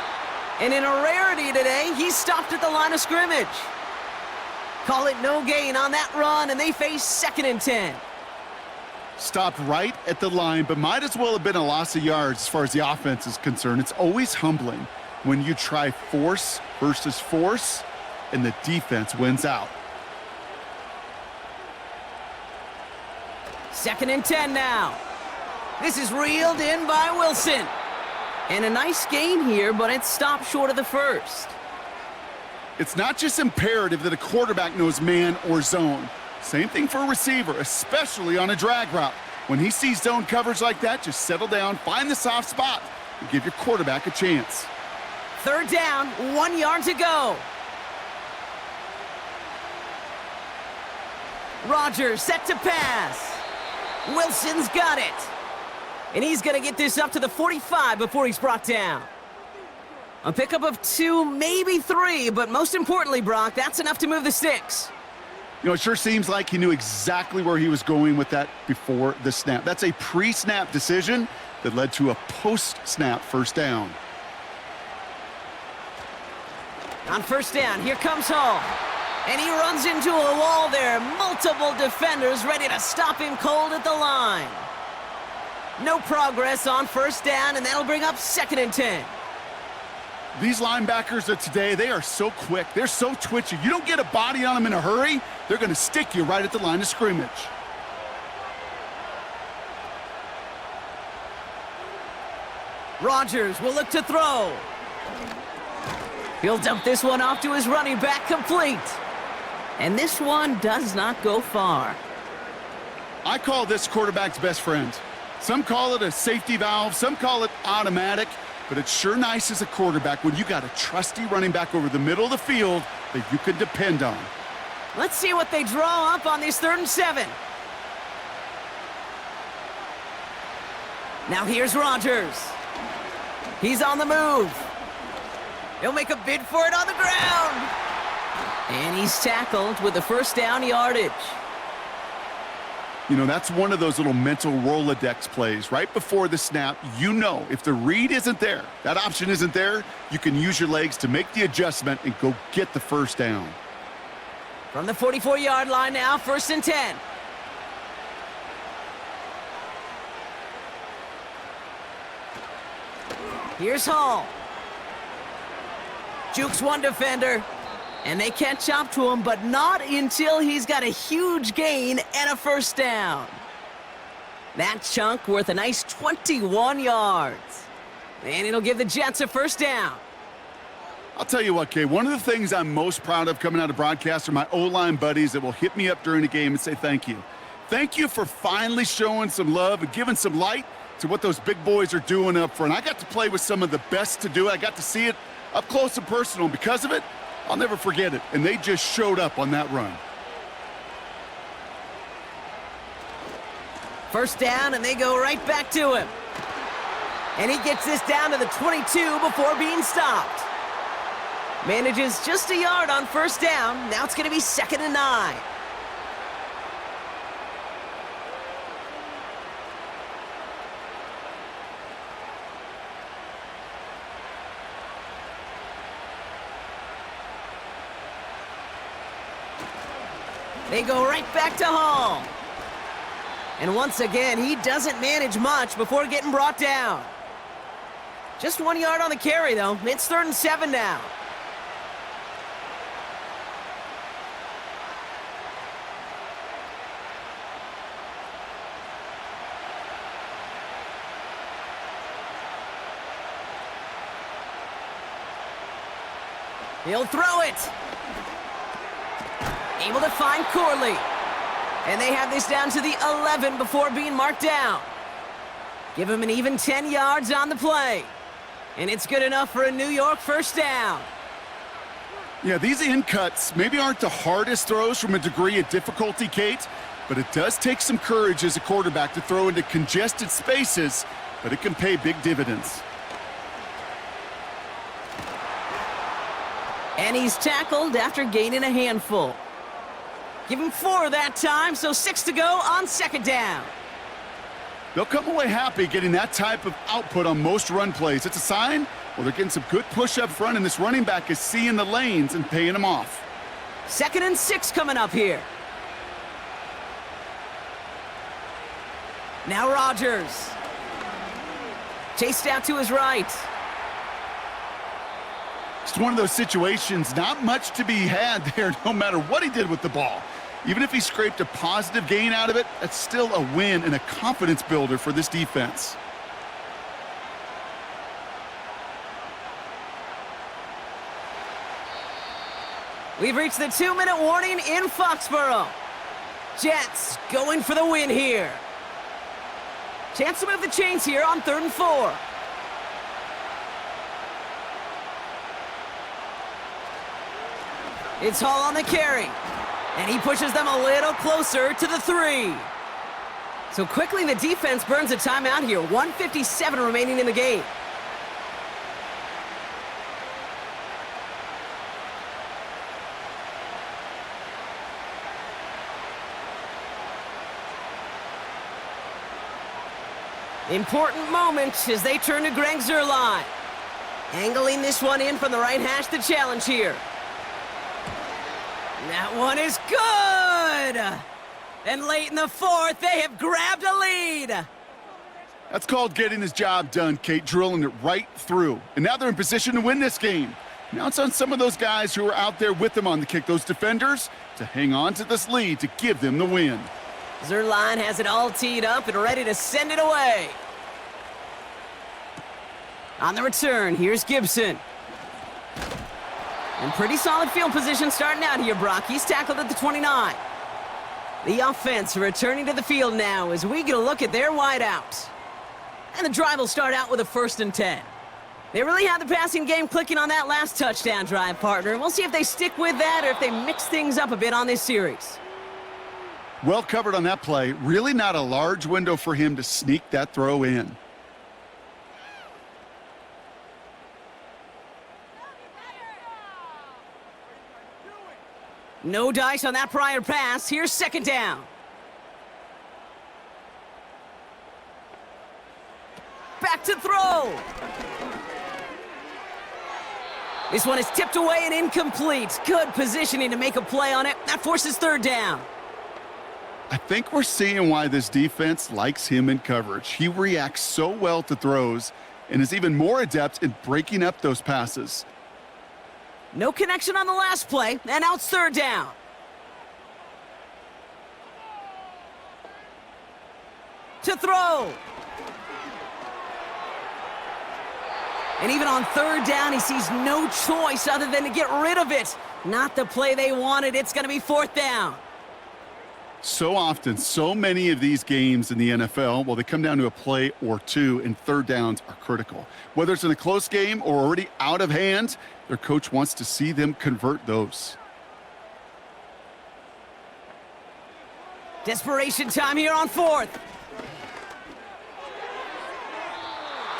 And in a rarity today, he's stopped at the line of scrimmage. Call it no gain on that run, and they face 2nd and 10. Stopped right at the line, but might as well have been a loss of yards as far as the offense is concerned. It's always humbling when you try force versus force, and the defense wins out. 2nd and 10 now. This is reeled in by Wilson. And a nice gain here, but it stopped short of the 1st. It's not just imperative that a quarterback knows man or zone. Same thing for a receiver, especially on a drag route. When he sees zone coverage like that, just settle down, find the soft spot, and give your quarterback a chance. 3rd down, 1 yard to go. Rodgers set to pass. Wilson's got it. And he's going to get this up to the 45 before he's brought down. A pickup of 2, maybe 3, but most importantly, Brock, that's enough to move the sticks. You know, it sure seems like he knew exactly where he was going with that before the snap. That's a pre-snap decision that led to a post-snap 1st down. On first down, here comes Hall. And he runs into a wall there. Multiple defenders ready to stop him cold at the line. No progress on first down, and that'll bring up 2nd and 10. These linebackers of today, they are so quick. They're so twitchy. You don't get a body on them in a hurry, they're going to stick you right at the line of scrimmage. Rodgers will look to throw. He'll dump this one off to his running back, complete. And this one does not go far. I call this quarterback's best friend. Some call it a safety valve, some call it automatic, but it's sure nice as a quarterback when you got a trusty running back over the middle of the field that you can depend on. Let's see what they draw up on this 3rd and 7. Now here's Rodgers. He's on the move. He'll make a bid for it on the ground. And he's tackled with the first down yardage. You know, that's one of those little mental Rolodex plays. Right before the snap, you know if the read isn't there, that option isn't there, you can use your legs to make the adjustment and go get the first down. From the 44-yard line now, 1st and 10. Here's Hall. Jukes one defender. And they catch up to him, but not until he's got a huge gain and a first down. That chunk worth a nice 21 yards. And it'll give the Jets a first down. I'll tell you what, Kay, one of the things I'm most proud of coming out of broadcast are my O-line buddies that will hit me up during the game and say thank you. Thank you for finally showing some love and giving some light to what those big boys are doing up front. I got to play with some of the best to do it. I got to see it up close and personal. And because of it, I'll never forget it, and they just showed up on that run. First down, and they go right back to him. And he gets this down to the 22 before being stopped. Manages just a yard on first down. Now it's going to be 2nd and 9. They go right back to Hall. And once again, he doesn't manage much before getting brought down. Just 1 yard on the carry, though. It's 3rd and 7 now. He'll throw it. Able to find Corley. And they have this down to the 11 before being marked down. Give him an even 10 yards on the play. And it's good enough for a New York first down. Yeah, these in cuts maybe aren't the hardest throws from a degree of difficulty, Kate, but it does take some courage as a quarterback to throw into congested spaces, but it can pay big dividends. And he's tackled after gaining a handful. Give him 4 that time, so 6 to go on 2nd down. They'll come away happy getting that type of output on most run plays. It's a sign, well, they're getting some good push up front, and this running back is seeing the lanes and paying them off. 2nd and 6 coming up here. Now Rodgers. Chased out to his right. It's one of those situations, not much to be had there no matter what he did with the ball. Even if he scraped a positive gain out of it, that's still a win and a confidence builder for this defense. We've reached the 2-minute warning in Foxborough. Jets going for the win here. Chance to move the chains here on 3rd and 4. It's Hall on the carry. And he pushes them a little closer to the 3. So quickly the defense burns a timeout here. 1:57 remaining in the game. Important moment as they turn to Greg Zuerlein. Angling this one in from the right hash to challenge here. That one is good! And late in the fourth, they have grabbed a lead. That's called getting his job done, Kate, drilling it right through. And now they're in position to win this game. Now it's on some of those guys who are out there with them on the kick, those defenders, to hang on to this lead to give them the win. Zerline has it all teed up and ready to send it away. On the return, here's Gibson. And pretty solid field position starting out here, Brock. He's tackled at the 29. The offense returning to the field now as we get a look at their wideouts. And the drive will start out with a 1st and 10. They really had the passing game clicking on that last touchdown drive, partner. And we'll see if they stick with that or if they mix things up a bit on this series. Well covered on that play. Really not a large window for him to sneak that throw in. No dice on that prior pass. Here's 2nd down. Back to throw. This one is tipped away and incomplete. Good positioning to make a play on it. That forces 3rd down. I think we're seeing why this defense likes him in coverage. He reacts so well to throws and is even more adept in breaking up those passes. No connection on the last play, and now it's 3rd down. To throw. And even on 3rd down, he sees no choice other than to get rid of it. Not the play they wanted. It's going to be 4th down. So often, so many of these games in the NFL, well, they come down to a play or two, and 3rd downs are critical. Whether it's in a close game or already out of hand, their coach wants to see them convert those. Desperation time here on 4th.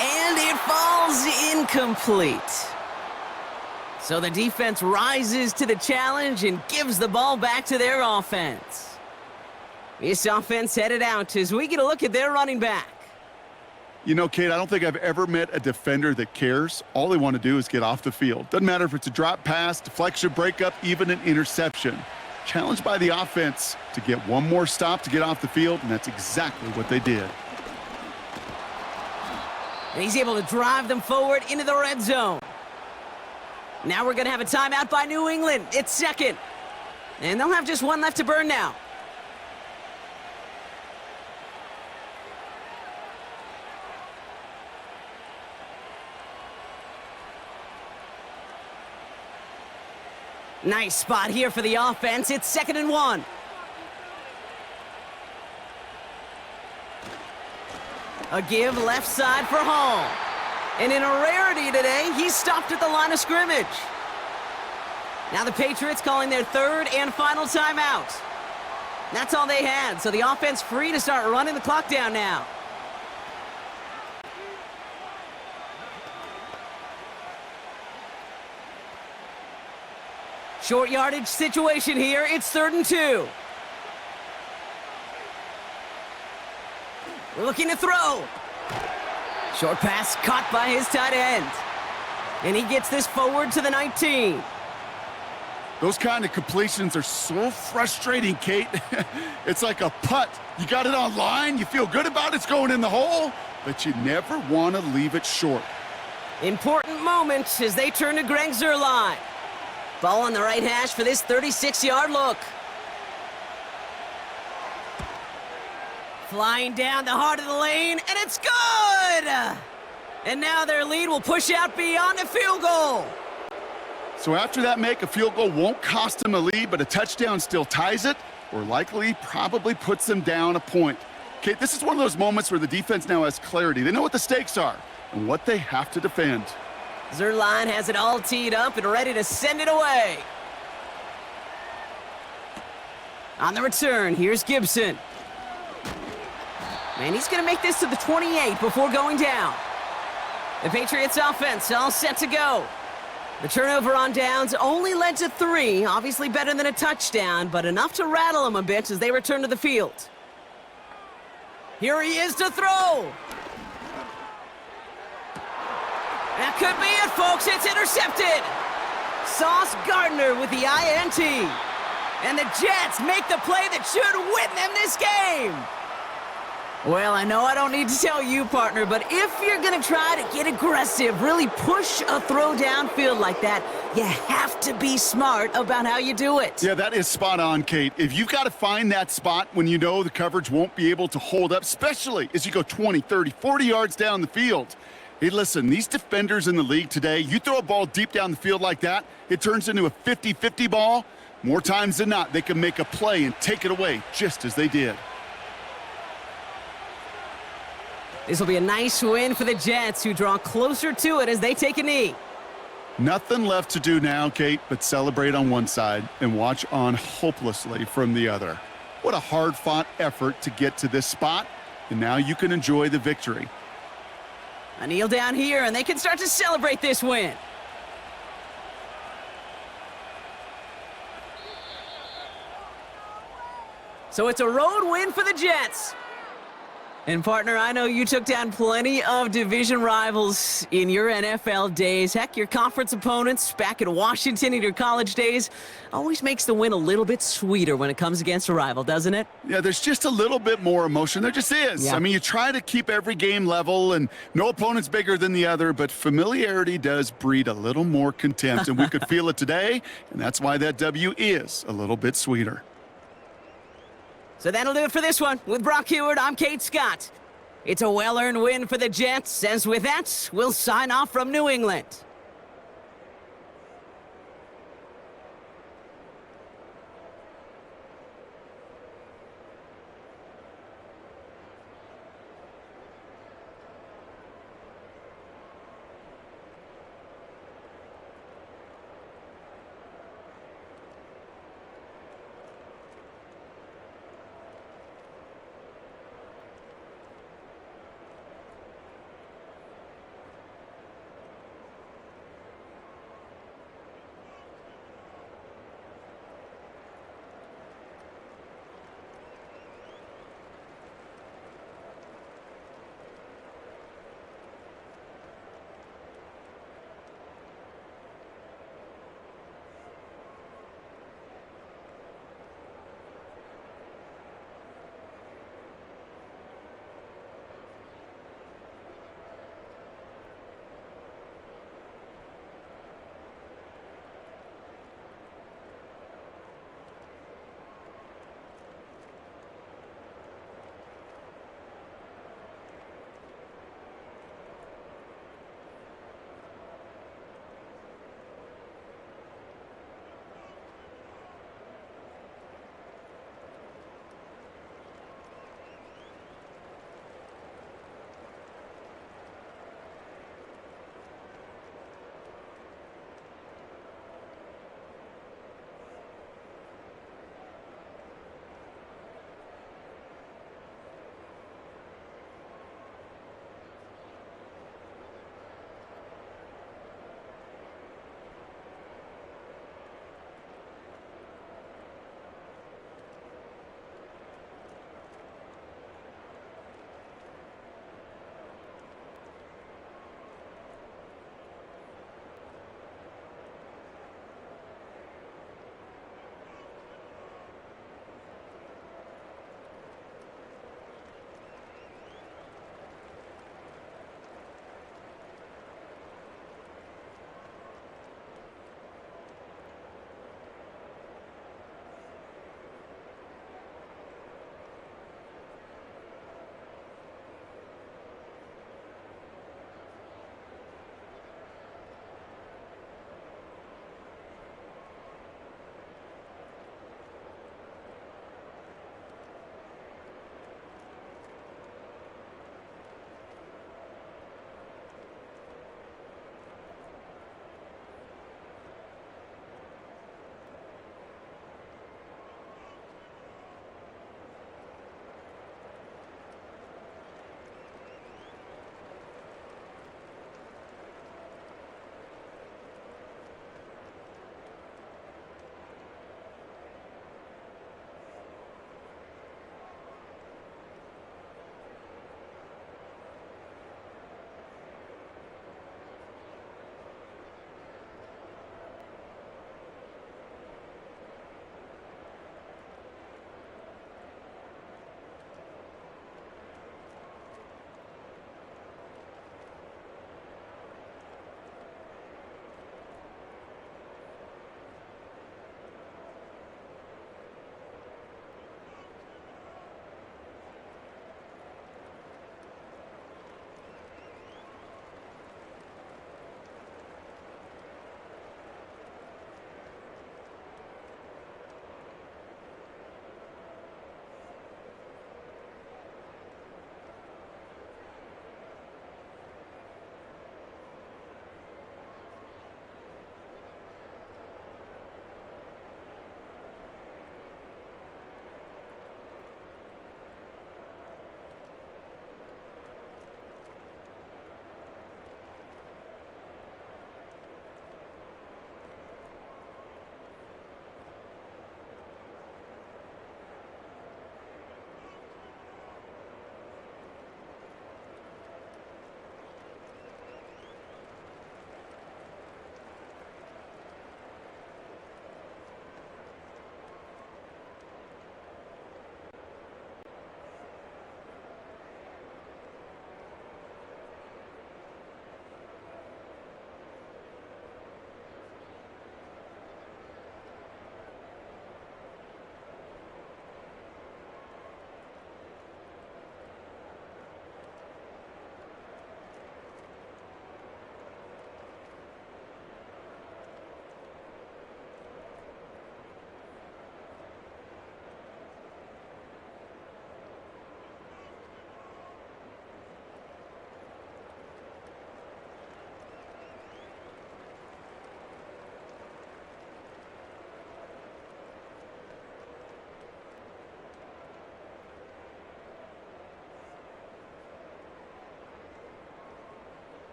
And it falls incomplete. So the defense rises to the challenge and gives the ball back to their offense. This offense headed out as we get a look at their running back. You know, Kate, I don't think I've ever met a defender that cares. All they want to do is get off the field. Doesn't matter if it's a drop pass, deflection, breakup, even an interception. Challenged by the offense to get one more stop to get off the field, and that's exactly what they did. And he's able to drive them forward into the red zone. Now we're going to have a timeout by New England. It's 2nd. And they'll have just one left to burn now. Nice spot here for the offense. It's 2nd and 1. A give left side for Hall. And in a rarity today, he's stopped at the line of scrimmage. Now the Patriots calling their 3rd and final timeout. That's all they had, so the offense free to start running the clock down now. Short yardage situation here. It's 3rd and 2. We're looking to throw. Short pass caught by his tight end. And he gets this forward to the 19. Those kind of completions are so frustrating, Kate. It's like a putt. You got it on line, you feel good about it's going in the hole, but you never want to leave it short. Important moment as they turn to Greg Zerline. Ball on the right hash for this 36-yard look. Flying down the heart of the lane, and it's good! And now their lead will push out beyond a field goal. So after that make, a field goal won't cost them a lead, but a touchdown still ties it, or likely probably puts them down a point. Kate, this is one of those moments where the defense now has clarity. They know what the stakes are and what they have to defend. Zerline has it all teed up and ready to send it away. On the return, here's Gibson. And he's going to make this to the 28 before going down. The Patriots offense all set to go. The turnover on downs only led to 3, obviously better than a touchdown, but enough to rattle them a bit as they return to the field. Here he is to throw. That could be it, folks. It's intercepted. Sauce Gardner with the INT. And the Jets make the play that should win them this game. Well, I know I don't need to tell you, partner, but if you're going to try to get aggressive, really push a throw downfield like that, you have to be smart about how you do it. Yeah, that is spot on, Kate. If you've got to find that spot when you know the coverage won't be able to hold up, especially as you go 20, 30, 40 yards down the field. Hey, listen, these defenders in the league today, you throw a ball deep down the field like that, it turns into a 50-50 ball. More times than not, they can make a play and take it away, just as they did. This will be a nice win for the Jets, who draw closer to it as they take a knee. Nothing left to do now, Kate, but celebrate on one side and watch on hopelessly from the other. What a hard-fought effort to get to this spot, and now you can enjoy the victory. A kneel down here, and they can start to celebrate this win. So it's a road win for the Jets. And partner, I know you took down plenty of division rivals in your NFL days. Heck, your conference opponents back in Washington in your college days always makes the win a little bit sweeter when it comes against a rival, doesn't it? Yeah, there's just a little bit more emotion. There just is. Yeah. I mean, you try to keep every game level, and no opponent's bigger than the other, but familiarity does breed a little more contempt, and we could feel it today, and that's why that W is a little bit sweeter. So that'll do it for this one. With Brock Heward, I'm Kate Scott. It's a well-earned win for the Jets, as with that, we'll sign off from New England.